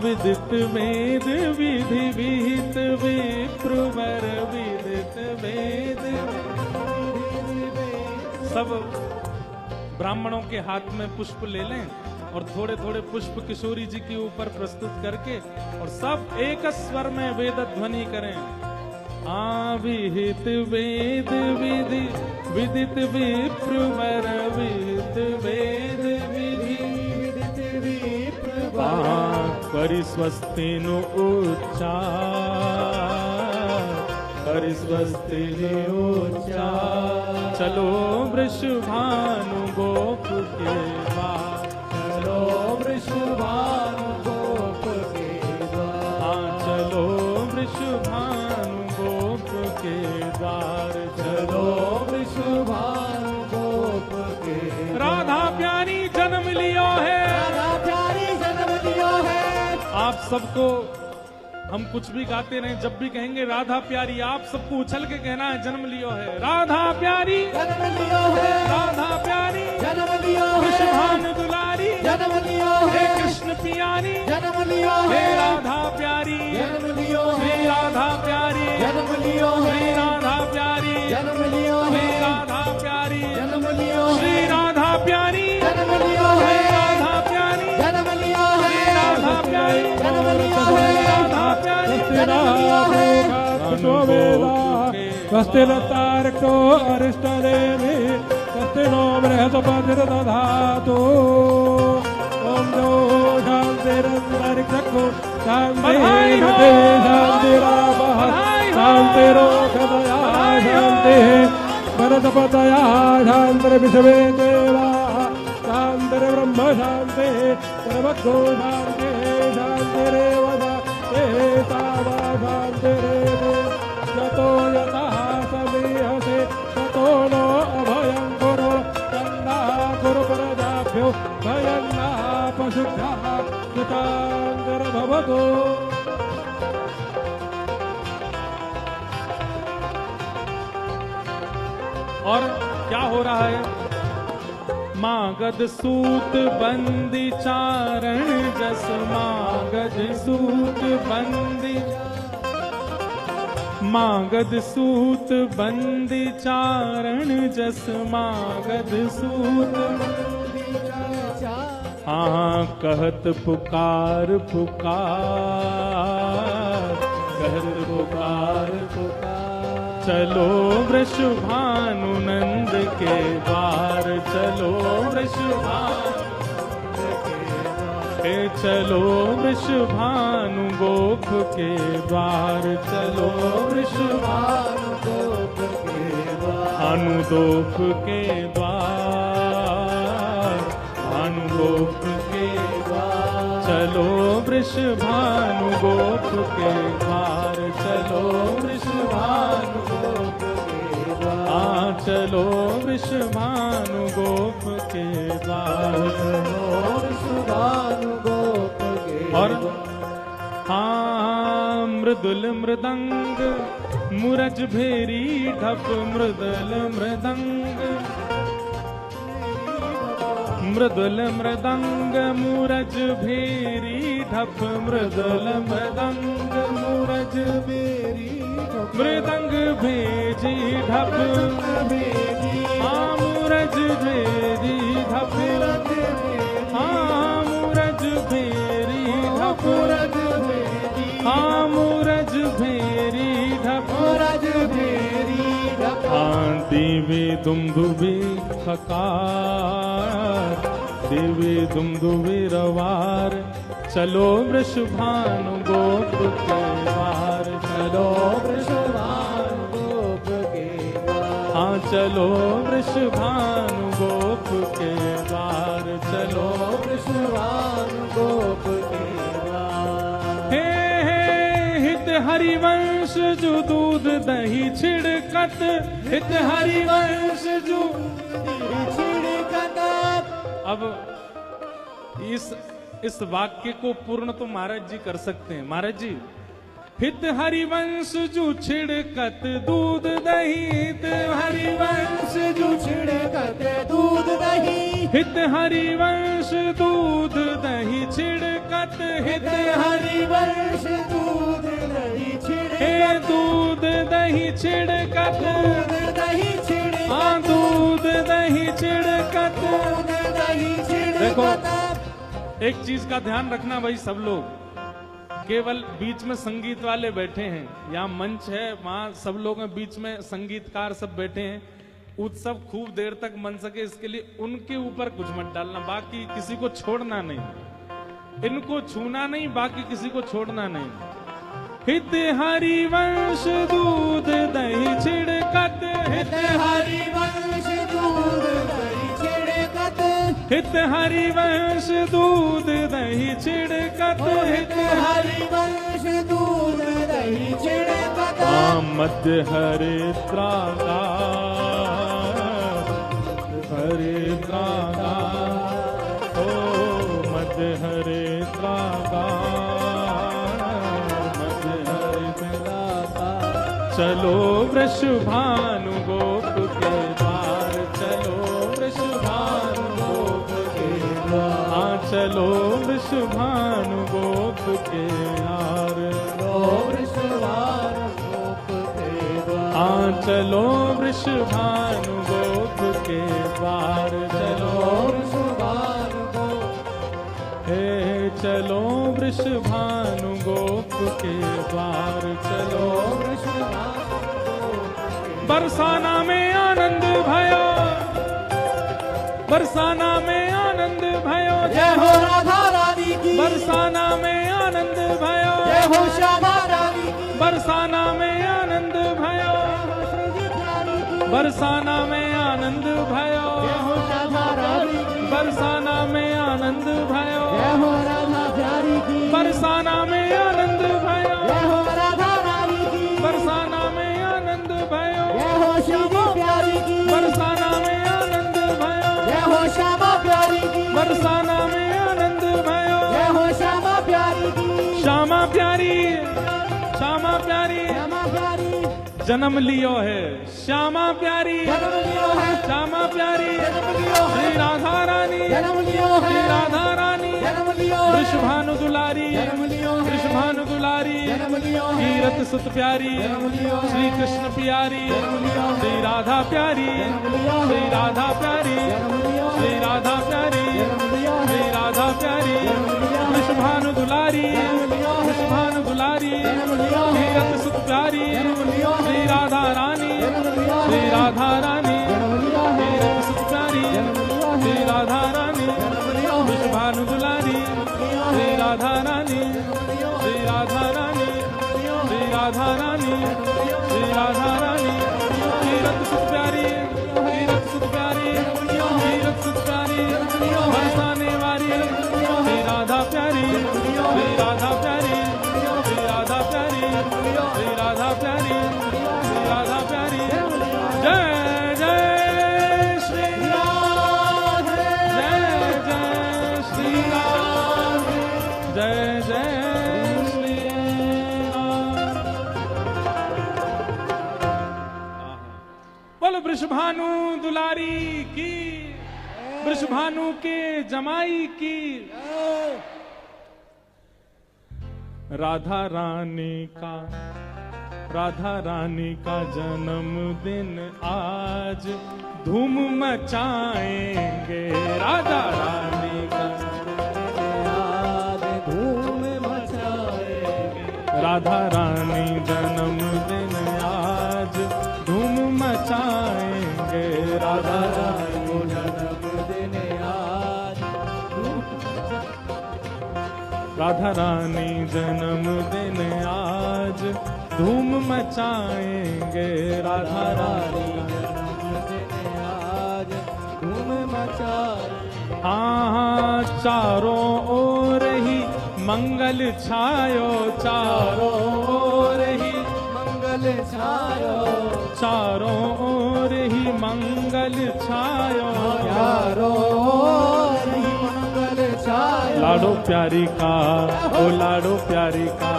विदित वेद विधि विहित विप्रवर, विदित वेद। सब ब्राह्मणों के हाथ में पुष्प ले लें और थोड़े थोड़े पुष्प किशोरी जी के ऊपर प्रस्तुत करके और सब एक स्वर में वेद ध्वनि करें। विहित वेद विधि विदित विप्रवर, विहित वेद विधि विदित विप्रवर। करि स्वस्ति नु उच्चार, करि स्वस्ति नु उच्चार। चलो वृषभानु गोप के द्वार, चलो वृषभानु गोप के द्वार। चलो वृषभानु गोप के द्वार, चलो वृषभानु गोप के। राधा प्यारी जन्म लियो है, राधा प्यारी जन्म लियो है। आप सबको हम कुछ भी गाते रहे, जब भी कहेंगे राधा प्यारी आप सबको उछल के कहना है जन्म लियो है। राधा प्यारी जन्म लियो है, राधा प्यारी जन्म लियो है। वृषभानु दुलारी जन्म लियो हे है, कृष्ण पियारी जन्म लियो हे है। राधा प्यारी जन्म लियो हे है, राधा प्यारी जन्म लियो हे है। राधा प्यारी जन्म लियो हे है, राधा प्यारी जन्म लियो श्री है। राधा प्यारी जन्म लियो हे है, राधा प्यारी जन्म लियो है। राधा प्यारी जन्म लियो है, राधा प्यारी जन्म लियो है। स्वस्ति नतारक्तो अरिष्टदेवी, स्वस्ति नो बृहस्पतिर्दधातु। ओम जो शान्तिरन्तरिक्षको शान्तिः शान्तिरापः शान्तिरोषधया शान्तिः वरदपतया शान्तिर्विश्वे देवाः शान्तिर्ब्रह्म शान्तिः सर्वतो शान्तिः शान्तिरेव शान्तिः शान्तिरेव। यतो यतः समीहसे ततो नो अभयं कुरु तन्नः कुरु प्रजाभ्यो भयं नः पशुभ्यः कृताङ्गर्भवतु। और क्या हो रहा है? मागध सूत बंदी चारण जस, मागध सूत बंदी, मागध सूत बंदी चारण जस, मागध सूत हाँ कहत पुकार पुकार, कहत पुकार पुकार, चलो वृषभानु नंद के द्वार, चलो वृषभानु के, चलो वृषभानु गोप के द्वार, चलो वृषभानु गोप के द्वार, अनुदोप के द्वार, अनुगोप के द्वार, चलो वृषभानु गोप के द्वार, चलो वृषभानु गोप के द्वार, चलो वृषभानु गोप के द्वार, चलो वृषभानु गोप के और हाँ मृदुल मृदंग मुरज भेरी ढप, मृदुल मृदंग, मृदुल मृदंग मुरज भेरी ढप, मृदुल मृदंग मुरज भेरी, मृदंग भेजी ढप, हाँ मुरज भेरी ढप, हाँ मुरज भेरी ढप, हाँ मुरज भेरी ढप, हाँ देवी दुमदुबी खकार, देवी दुमदुबी रवार, चलो वृषभानु गोप के द्वार, चलो वृषभानु गोप के द्वार, हाँ चलो वृषभानु गोप के द्वार, चलो वृषभानु गोप के द्वार। हे हित हरिवंश जो दूध दही छिड़कत, हित हरिवंश जो छिड़कत। अब इस वाक्य को पूर्ण तो महाराज जी कर सकते हैं। महाराज जी, हित हरिवंश जो छिड़कत दूध दही, हित हरिवंश जो छिड़कत दूध दही, हित हरिवंश दूध दही छिड़कत, हित हरिवंश दूध दही छिड़कत, दूध दही छिड़कत, दूध दही छिड़कत, हाँ दूध दही छिड़कत, दूध दही छिड़कत। देखो एक चीज का ध्यान रखना भाई, सब लोग केवल बीच में संगीत वाले बैठे हैं, यहाँ मंच है, वहाँ सब लोग हैं, बीच में संगीतकार सब बैठे हैं। उत्सव खूब देर तक मन सके इसके लिए उनके ऊपर कुछ मत डालना, बाकी किसी को छोड़ना नहीं, इनको छूना नहीं, बाकी किसी को छोड़ना नहीं। हित हरिवंश दूध दही छिड़कत, हित हरिवंश दूध दही छिड़कत, हित हरिवंश दूध दही छिड़कत, हित हरिवंश दूध दही छिड़कत। मध्य हरिद्रागा, हरिद्रागा, ओ मध्य हरिद्रागा, मध्य हरिद्रागा, चलो वृषभानु गोप के द्वार, चलो वृषभानु गोप के द्वार, चलो वृषभानु गोप के द्वार, वृषभानु गोप के द्वार, चलो वृषभानु गोप के द्वार, चलो वृषभानु गोप, हे चलो वृषभानु गोप के द्वार, चलो वृषभानु गोप। बरसाना में आनंद भयो, बरसाना में आनंद भयो, जय हो राधा रानी की, बरसाना में आनंद भयो, जय हो श्यामा रानी की, बरसाना में आनंद भयो, बरसाना में आनंद भयो, जय हो राधा रानी की, बरसाना में आनंद भयो, जय हो राधा प्यारी की, बरसाना में आनंद भयो, जय हो राधा रानी की, बरसाना में आनंद भयो, जय हो श्यामा प्यारी की, बरसाना में आनंद भयो, जय हो श्यामा प्यारी की, बरसाना में आनंद भयो, जय हो श्यामा प्यारी की, श्यामा प्यारी, श्यामा प्यारी, श्यामा प्यारी, जन्म लियो है श्यामा प्यारी, जन्म लियो है श्यामा प्यारी, जन्म लियो है श्री राधा रानी, जन्म लियो है श्री राधा रानी, जन्म लियो है वृषभानु दुलारी, जन्म लियो है वृषभानु दुलारी, जन्म लियो है कीरत सुत प्यारी, जन्म लियो है श्री कृष्ण प्यारी, जन्म लियो है श्री राधा प्यारी, जन्म लियो है श्री राधा प्यारी, जन्म लियो है श्री राधा प्यारी, जन्म लियो है श्री राधा प्यारी, वृषभानु दुलारी, वृषभानु दुलारी, कीरत सुत प्यारी, श्री राधा रानी, श्री राधा रानी, कीरत सुत प्यारी, श्री राधा रानी, वृषभानु दुलारी, श्री राधा रानी, श्री राधा रानी, श्री राधा रानी, श्री राधा रानी, कीरत सुत प्यारी, कीरत सुत प्यारी, कीरत सुत प्यारी, बरसाने वाली, श्री राधा प्यारी, श्री राधा प्यारी, श्री राधा प्यारी, श्री राधा प्यारी, श्री राधा प्यारी। जय जय श्री राम, जय जय श्री राम, जय जय श्री राम। बोलो वृषभानु दुलारी की, वृषभानु के जमाई की। राधा रानी का जन्मदिन आज धूम मचाएंगे, राधा रानी का आज धूम मचाएंगे, राधा रानी जन्मदिन आज धूम मचाएंगे, राधा रानी जन्मदिन आज राधा रानी जन्मदिन आज धूम मचाएंगे, राधा रानी जन्मदिन आज धूम मचाएंगे। हाँ, चारों ओर ही मंगल छायो, चारों ओर ही मंगल छायो, चारों ओर ही मंगल छायो, चारों ओर ही मंगल छायो। लाडो प्यारी का, ओ लाडो प्यारी का,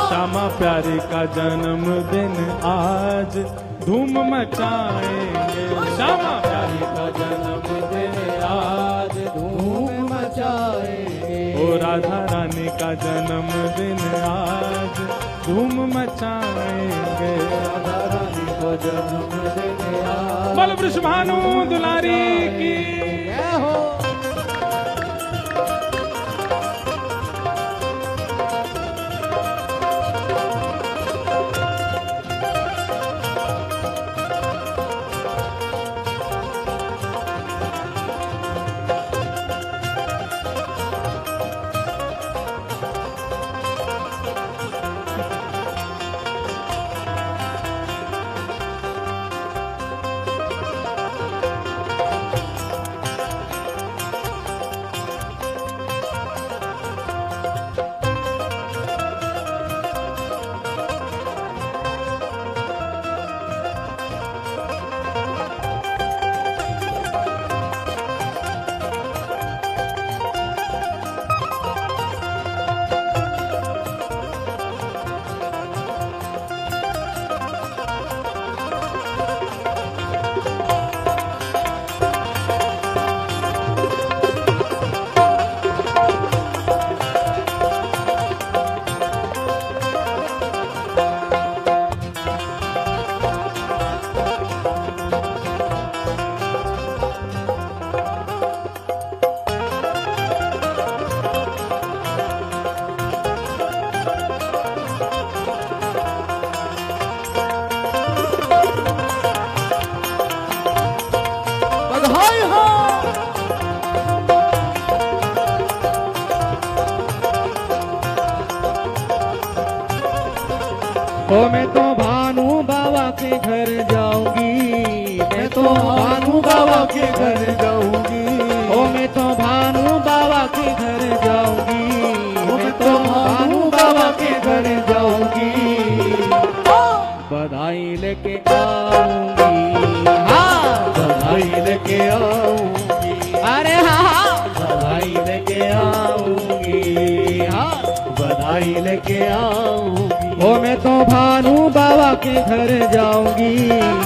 श्यामा प्यारी का जन्मदिन आज धूम मचाएंगे, श्यामा प्यारी का जन्मदिन आज धूम मचाएंगे, ओ राधा रानी का जन्मदिन आज धूम मचाएंगे, राधा रानी को जन्मदिन आज। बोल वृषभानु दुलारी की। जय हो। ओ मैं तो भानु बाबा के घर जाऊंगी, मैं तो भानु बाबा के घर जाऊंगी, ओ मैं तो भानु बाबा के घर जाऊंगी, मैं तो भानु बाबा के घर जाऊंगी, बधाई लेके आऊंगी, हाँ बधाई लेके आऊंगी, अरे हाँ बधाई लेके आऊंगी, हाँ बधाई लेके आऊंगी। जाऊंगी। ओ मैं तो भानु बाबा के घर जाऊंगी,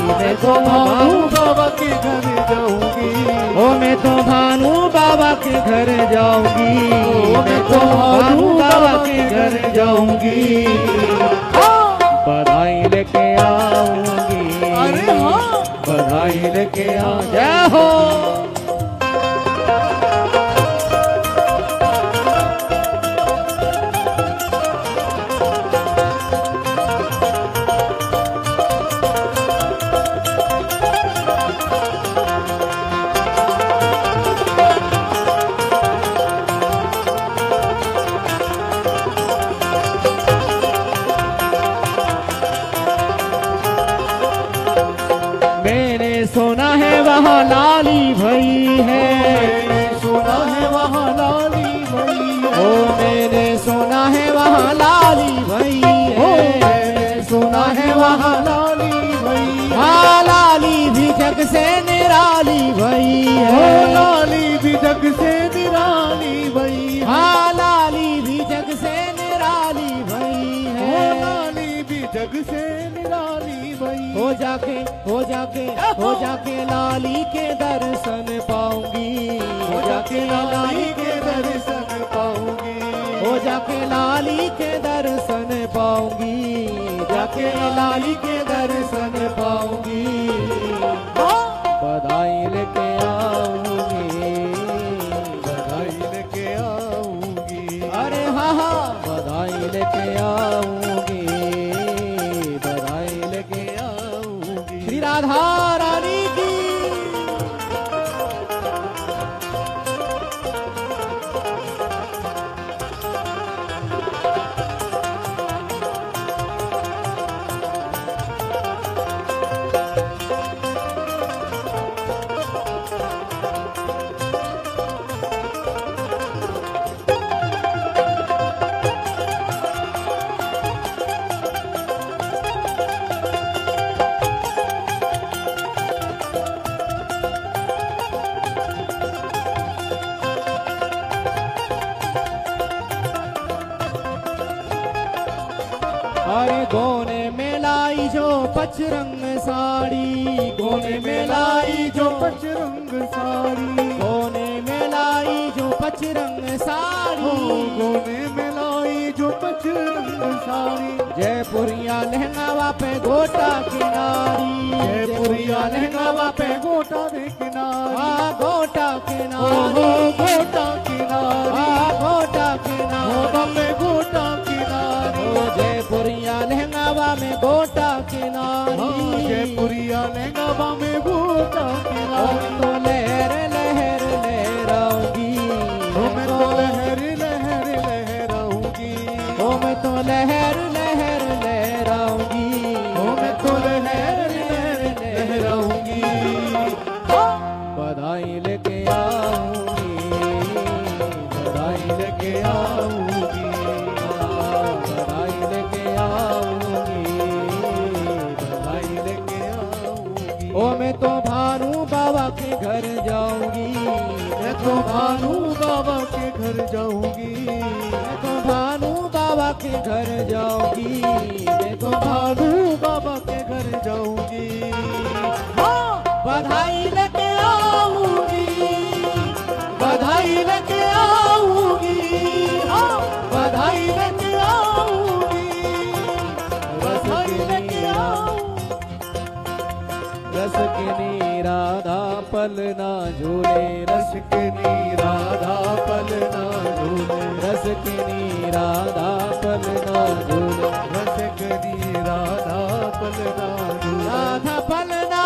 मैं तो भानु भानु बाबा के घर जाऊंगी। ओ मैं तो भानु बाबा के घर जाऊंगी, मैं तो भानु बाबा के घर जाऊंगी। बधाई लेके आऊंगी, अरे हाँ, बधाई लेके आ जय हो। मैंने सुना है वहाँ लाली भई है, सुना है वहाँ लाली भई है। ओ मैंने सुना है वहाँ लाली भई है, मैंने सुना है वहाँ लाली भई है। हाँ लाली भी जग से निराली भई ओ है, लाली भी जग से निराली भई है। हाँ लाली भी जग से निराली भई ओ है। लाली भी जग से निराली भई। हो जाके लाली के दर्शन पाऊंगी, हो जाके लाली के दर्शन पाऊंगी। हो जाके लाली के दर्शन पाऊंगी, जाके लाली के दर्शन पाऊंगी। बधाई लेके आऊंगी, बधाई लेके आऊंगी। अरे हाँ हाँ बधाई लेके आऊंगी, बधाई लेके आऊंगी। श्री राधा रानी की। अरे गोने में लाई जो पचरंग साड़ी, गोने में लाई जो पचरंग साड़ी। गोने में लाई जो पचरंग ओ साड़ी, गोने में लाई जो पचरंग साड़ी। जयपुरिया लहंगावा पे गोटा किनारी, जयपुरिया लहंगावा पे गोटा दे किनारी। हाँ गोटा ओ किनारी, गोटा किनारी। हाँ गोटा ओ किनारी, बम्बे गोटा किनारी। ओ जयपुरिया लहंगावा में गोटा हाँ, किनारी। जयपुरिया लहंगावा में गोटा किनारी। तो लहर लहर लहराऊंगी, ओ मैं तो लहर लहर लहराऊंगी। ओ मैं तो लहर लहर लहराऊंगी, ओ मैं तो लहर लहर लहराऊंगी। बधाई लेके आऊंगी, बधाई लेके आऊंगी। बधाई लेके आऊंगी। बधाई लेके आऊंगी। ओ मैं तो भानु बाबा के घर जाऊंगी, मैं तो भानु बाबा के घर जाऊंगी। मैं तो भानु बाबा के घर जाऊंगी, मैं तो भानु बाबा के घर जाऊंगी। बधाई लेके आऊंगी, बधाई लेके आऊंगी। बधाई लेके आऊंगी। बधाई लेके आऊंगी। रस की राधा पलना झूले, रस के राधा पलना झूले। रस की राधा पलना झूले, रस के राधा पलना झूले। राधा पलना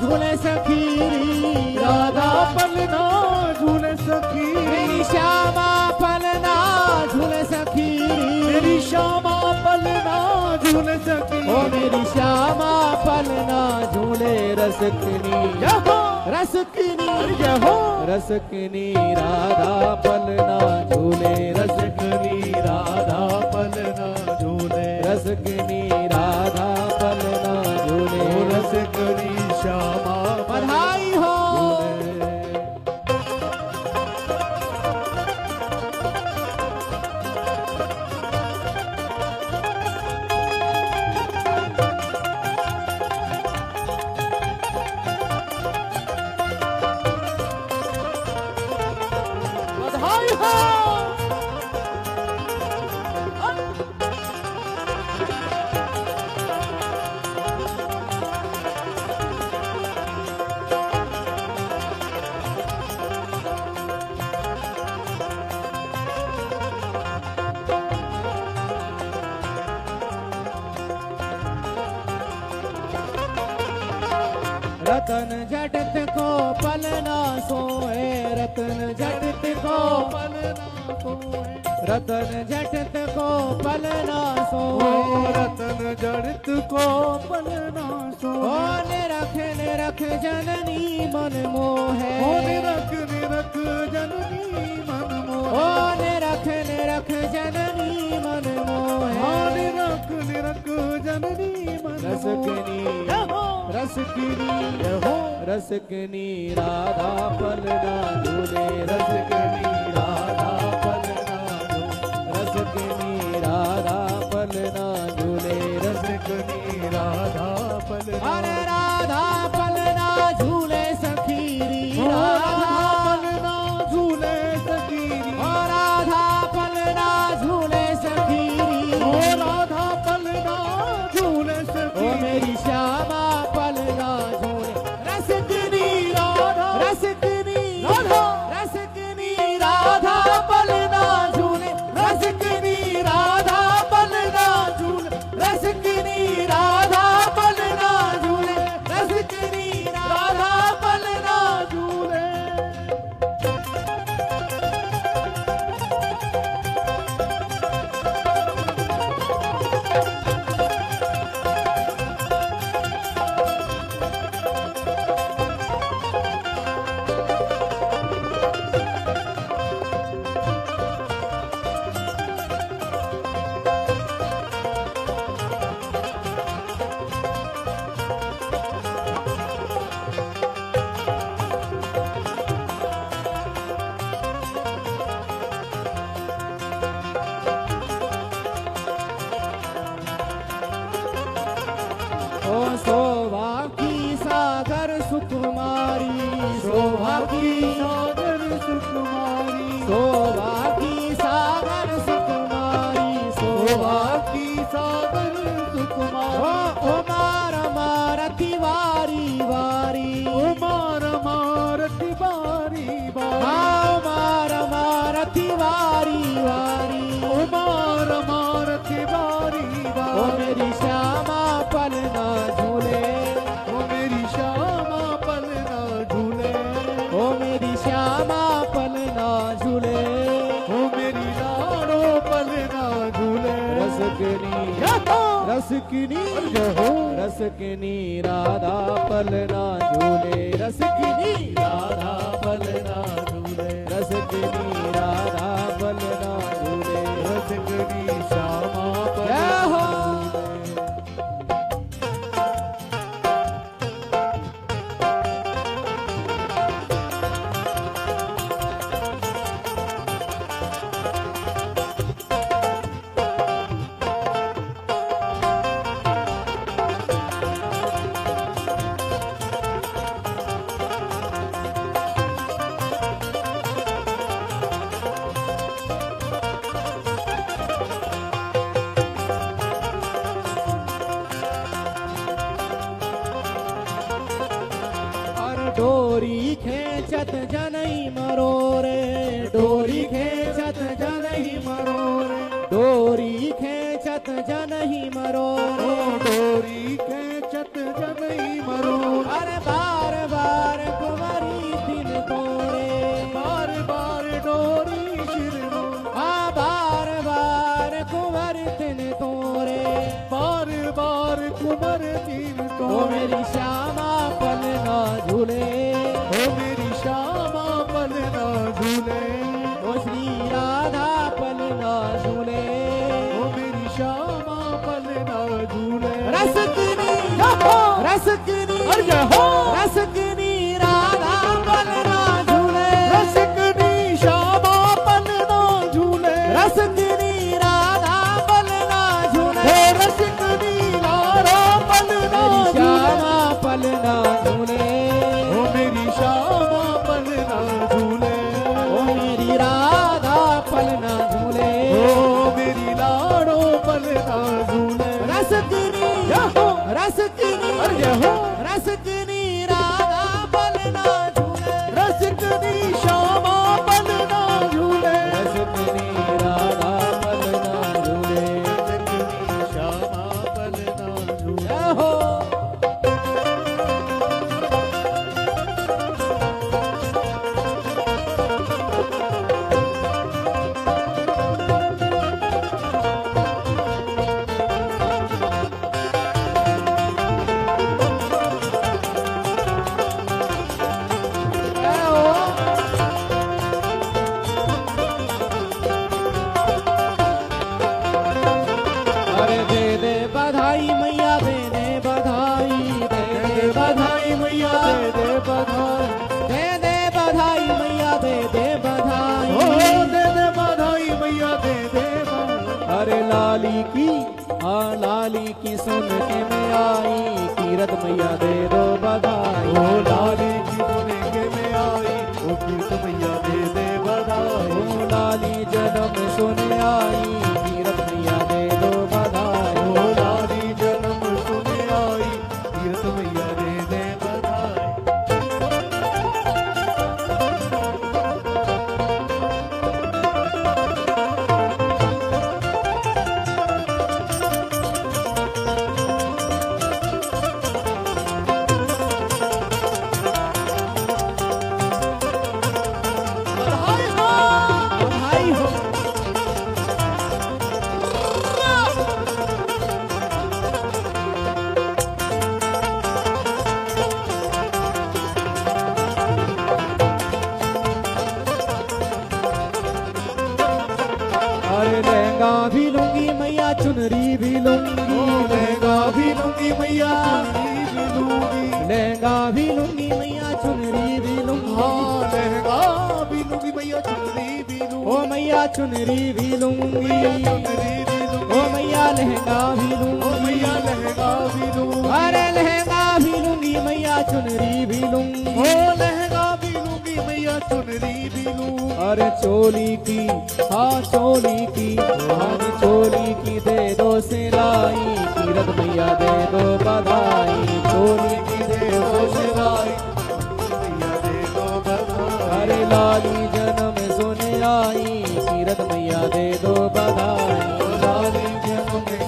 झूले सखीरी, राधा पलना झूले सखी। मेरी श्यामा पलना झूले सखीरी, मेरी श्यामा पलना झूले सखी। ओ मेरी श्यामा पलना झूले रसकनी, रसकनी रसकनी राधा पलना झूले, रसकनी राधा पलना झूले। रसकनी राधा पलना झूले, रसकनी श्यामा बधाई हो। रतन जड़त को पलना सोए, रतन जड़त को पलना सोए, रतन जड़त को पलना सोए, रतन जड़त को पलना सोए। ओ निरख जननी मन मोहे, ओ निरख जननी मन मोहे, ओ निरख जननी मन मोहे, ओ निरख जननी मन रसकनी रसकनी राधा पलना झूले, रसकनी राधा पलना झूले, रसकनी राधा पलना झूले, रसकनी राधा पलना, अरे राधा पलना झूले सखीरी, राधा पलना झूले सखीरी, ओ राधा पलना झूले सखीरी, ओ राधा पलना झूले सखीरी, ओ मेरी श्यामा पलना झूले, रसकनी राधा, रसकनी राधा, रसकनी राधा पलना झूले, रसकनी राधा पलना झूले, रसकनी राधा पलना झूले, रसकनी राधा पलना झूले। ओ शोभा की सागर सुकुमारी, शोभा की सागर सुकुमारी, शोभा की सागर सुकुमारी, शोभा की सागर सुकुमारी, ओ मार मार तिवारी वारी, उमार मारती बारी बारी, हाँ मार तिवारी वारी, उमार मारती बारी ओ बारी, मेरी श्यामा पलना झूले, ओ मेरी श्यामा पलना झूले, ओ मेरी श्यामा पलना झूले, ओ मेरी लाडो पलना झूले, रसकनी रसकनी रसकनी राधा पलना झूले, रसकनी राधा पलना झूले, रसकनी राधा पलना झूले, रसकनी श्यामा जय हो। डोरी खेचत जनई मरोरे, डोरी खेचत जनई मरोरे, डोरी खेचत जनई मरोरे, डोरी खेचत जनई मरोरे, अरे बार बार कुंवरी दिन तोड़े, बार बार डोरी शिरनो, हाँ बार बार कुंवर दिन तोड़े, बार बार कुंवर तीन ओ तो, मेरी श्यामा पलना झूले, ओ मेरी श्यामा पलना झूले, ओ श्री राधा पलना झूले, ओ मेरी श्यामा पलना झूले, रसकनी रसकनी रसकनी राधा पलना झूले, रसकनी श्यामा पलना झूले, रसकनी राधा पलना झूले, हे रसकनी लारा पलना मेरी झूले, श्यामा पलना झूले, ओ मेरी श्यामा पलना झूले, ओ मेरी राधा पलना झूले, ओ मेरी लाडो पलना झूले, रसकनी रसकनी रसकनी राधा पलना झूले, रसकनी श्यामा पलना झूले, रसकनी राधा पलना झूले, रसकनी श्यामा पलना झूले, जय हो। लाली की सुन के मैं आई, कीरत मैया दे दो बधाई। ओ लाली की सुने के में आई, ओ कीरत मैया दे दे बधाई। ओ लाली जन्म सुन आई, कीरत मैया दे दो बधाई। ओ लाली जन्म सुने आई, कीरत मैया दे दे बधाई। बधाई हो। अरे लहंगा भी लूंगी मैया, चुनरी भी लूंगी। लहंगा भी लूंगी मैया, चुनरी भी लूंगी। लहंगा भी लूंगी मैया, चुनरी भी लूंगी। हाँ लहंगा भी लूंगी मैया, चुनरी भी लूंगी। ओ मैया चुनरी भी लूंगी। चुनरी भी लूंगी। ओ मैया लहंगा भी ओ लूंगी। मैया लहंगा भी लूंगी। अरे लहंगा भी लूंगी मैया, चुनरी भी लूंगी। ओ लहंगा भी लूंगी मैया, चुनरी भी लूंगी। अरे चोली की, हाँ चोली की, हाँ चोली की दे दो सिलाई, कीरत मैया दे दो बधाई। चोली की दे दो सिलाई, मैया दे दो बधाई। अरे लाली जन्म सुन आई, कीरत मैया दे दो बधाई। लाली जन्म के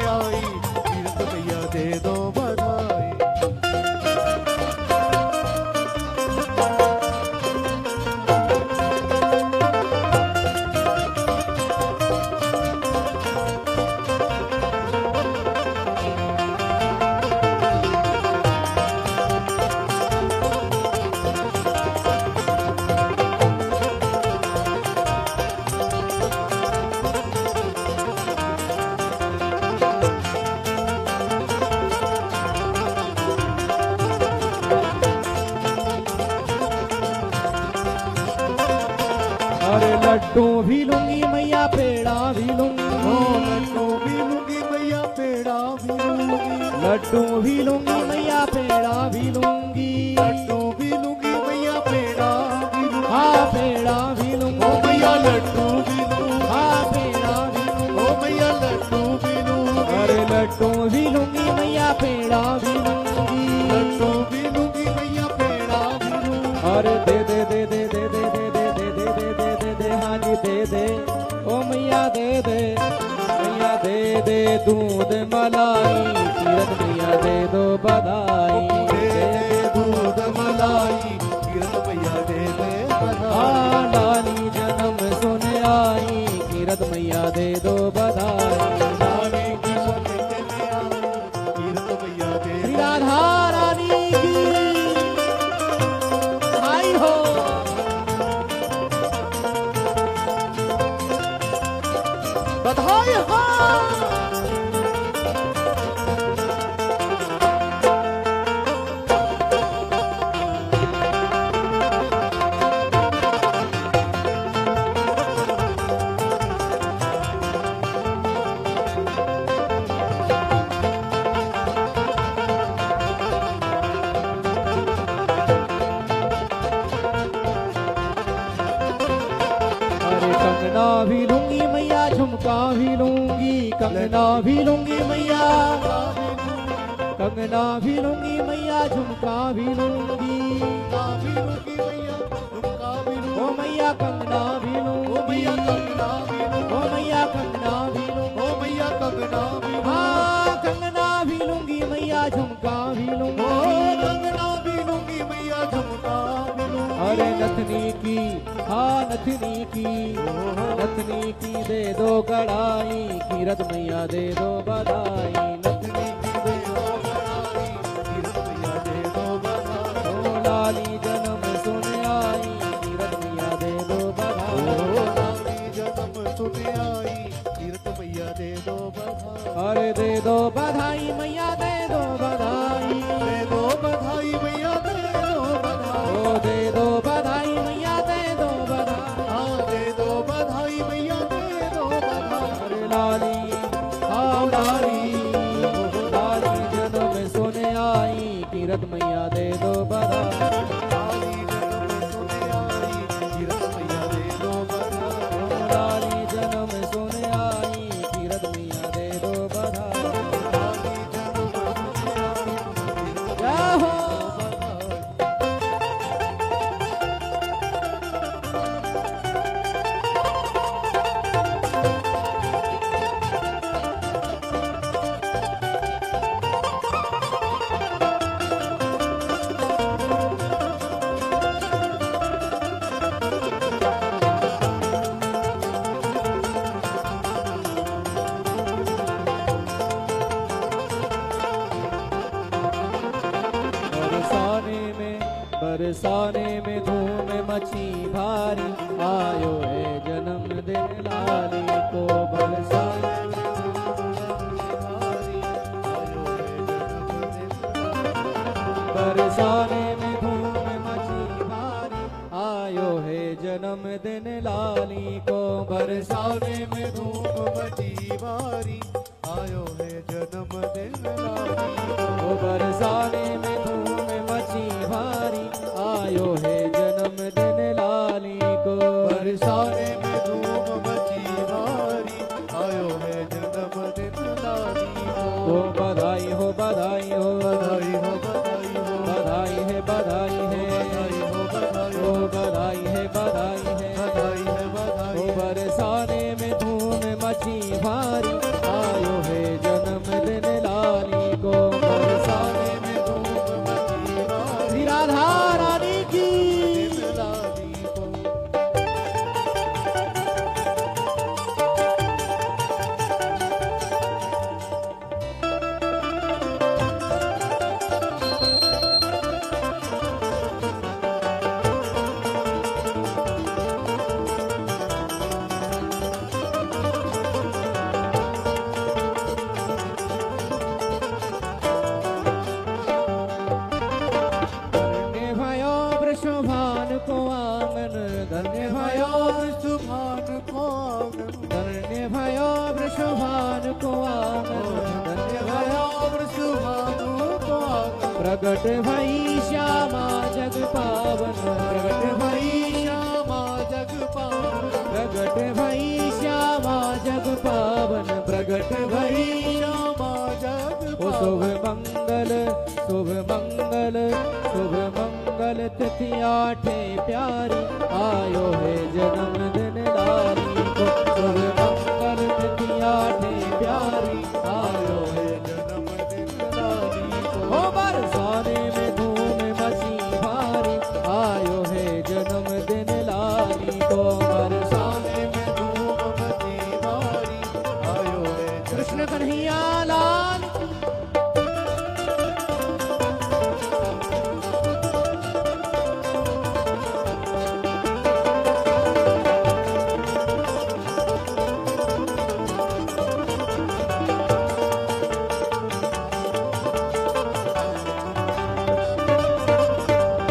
आई, कीरत मैया दे दो बधाई। अरे लड्डू भी लूंगी मैया, पेड़ा भी लूंगी। लड्डू भी लूंगी मैया, पेड़ा भी लूंगी। लड्डू भी लूंगी मैया, पेड़ा भी लूंगी। लड्डू भी लूंगी मैया, पेड़ा भी लूंगी। हाँ पेड़ा भी ओ लूंगी। मैया लड्डू भी लूंगी। हाँ पेड़ा भी लूंगी। ओ मैया लड्डू भी लूंगी। अरे लड्डू भी लूंगी मैया, पेड़ा भी लूंगी। लड्डू भी लूंगी मैया, पेड़ा भी लूंगी। अरे दे दे दे दे दे दे दे दे दे दे दे दे दे दे हाँ जी दे दे। ओ मैया दे दे, मैया दे दे दूध मलाई, कीरत मैया दे दो बधाई। दे दे दूध मलाई, कीरत मैया दे दे बधाई। हाँ लाली जन्म सुन आई, कीरत मैया दे दो बधाई। लाली की सुने के में आई, कीरत मैया दे श्री दे राधा रानी की आई हो। बधाई हो। अरे कंगना भी लूंगी मैया, झुमका भी लूंगी। कंगना भी लूंगी मैया, कंगना भी लूंगी मैया, झुमका भी लूंगी। भी लूंगी मैया, झुमका भी लूंगी। ओ मैया कंगना भी ओ मैया लूंगी। कंगना भी लूंगी। ओ मैया कंगना भी लूंगी। ओ मैया कंगना भी लूंगी। हाँ कंगना भी लूंगी मैया, झुमका भी ओ लूंगी। कंगना भी लूंगी मैया, झुमका भी लूंगी। अरे नथनी की, हाँ नथनी की, नथनी की दे दो कढ़ाई, कीरत मैया दे दो बधाई। नथनी की दे दो बधाई, कीरत मैया दे दो बधाई। ओ लाली जन्म सुन आई, कीरत मैया दे दो बधाई। ओ लाली जन्म सुने आई, कीरत मैया दे दो बधाई। अरे दे दो बधाई मैया, दे दो बधाई। दे दो बधाई मैया, दे दो बधाई। ओ दे दो बधाई मैया, दे दो बधाई। हाँ दे दो बधाई मैया, दे दो बधाई। अरे लाली, हाँ लाली, बरसाने में धूम मची भारी, आयो है जन्मदिन लाली को। बरसाने बरसाने में धूम मची भारी, आयो है जन्मदिन लाली को। बरसाने में धूम मची भारी, आयो है जन्मदिन लाली ओ बरसाने में धूम मची भारी, आयो है जन्मदिन लाली को। बरसाने में धूम मची भारी, आयो है जन्मदिन लाली ओ बधाई हो बधाई हो बधाई हो बधाई हो बधाई है बधाई है बधाई हो बधाई ओ बधाई है बधाई है बधाई है बधाई ओ बरसाने में धूम मची भारी, आयो है जन्मदिन लाली को। बरसाने में धूम मची भारी, श्री राधा रानी की लाली को। धन्य भयो वृषभान को आंगन, धन्य भयो सुभान को आंगन, धन्य भयो वृषभान को आंगन, धन्य भयो सुभान को आंगन। प्रगट भई श्यामा जग पावन, प्रगट भई श्यामा जग पावन, प्रगट भई श्यामा जग पावन, प्रगट भई श्यामा जग ओ शुभ मंगल शुभ मंगल शुभ मंगल तिथि आठे प्यारी, आयो है जन्मदिन लाली को। शुभ मंगल तिथि आठे प्यारी, आयो है जन्मदिन लाली को। ओ बरसाने में धूम मची भारी, आयो है जन्मदिन लाली को।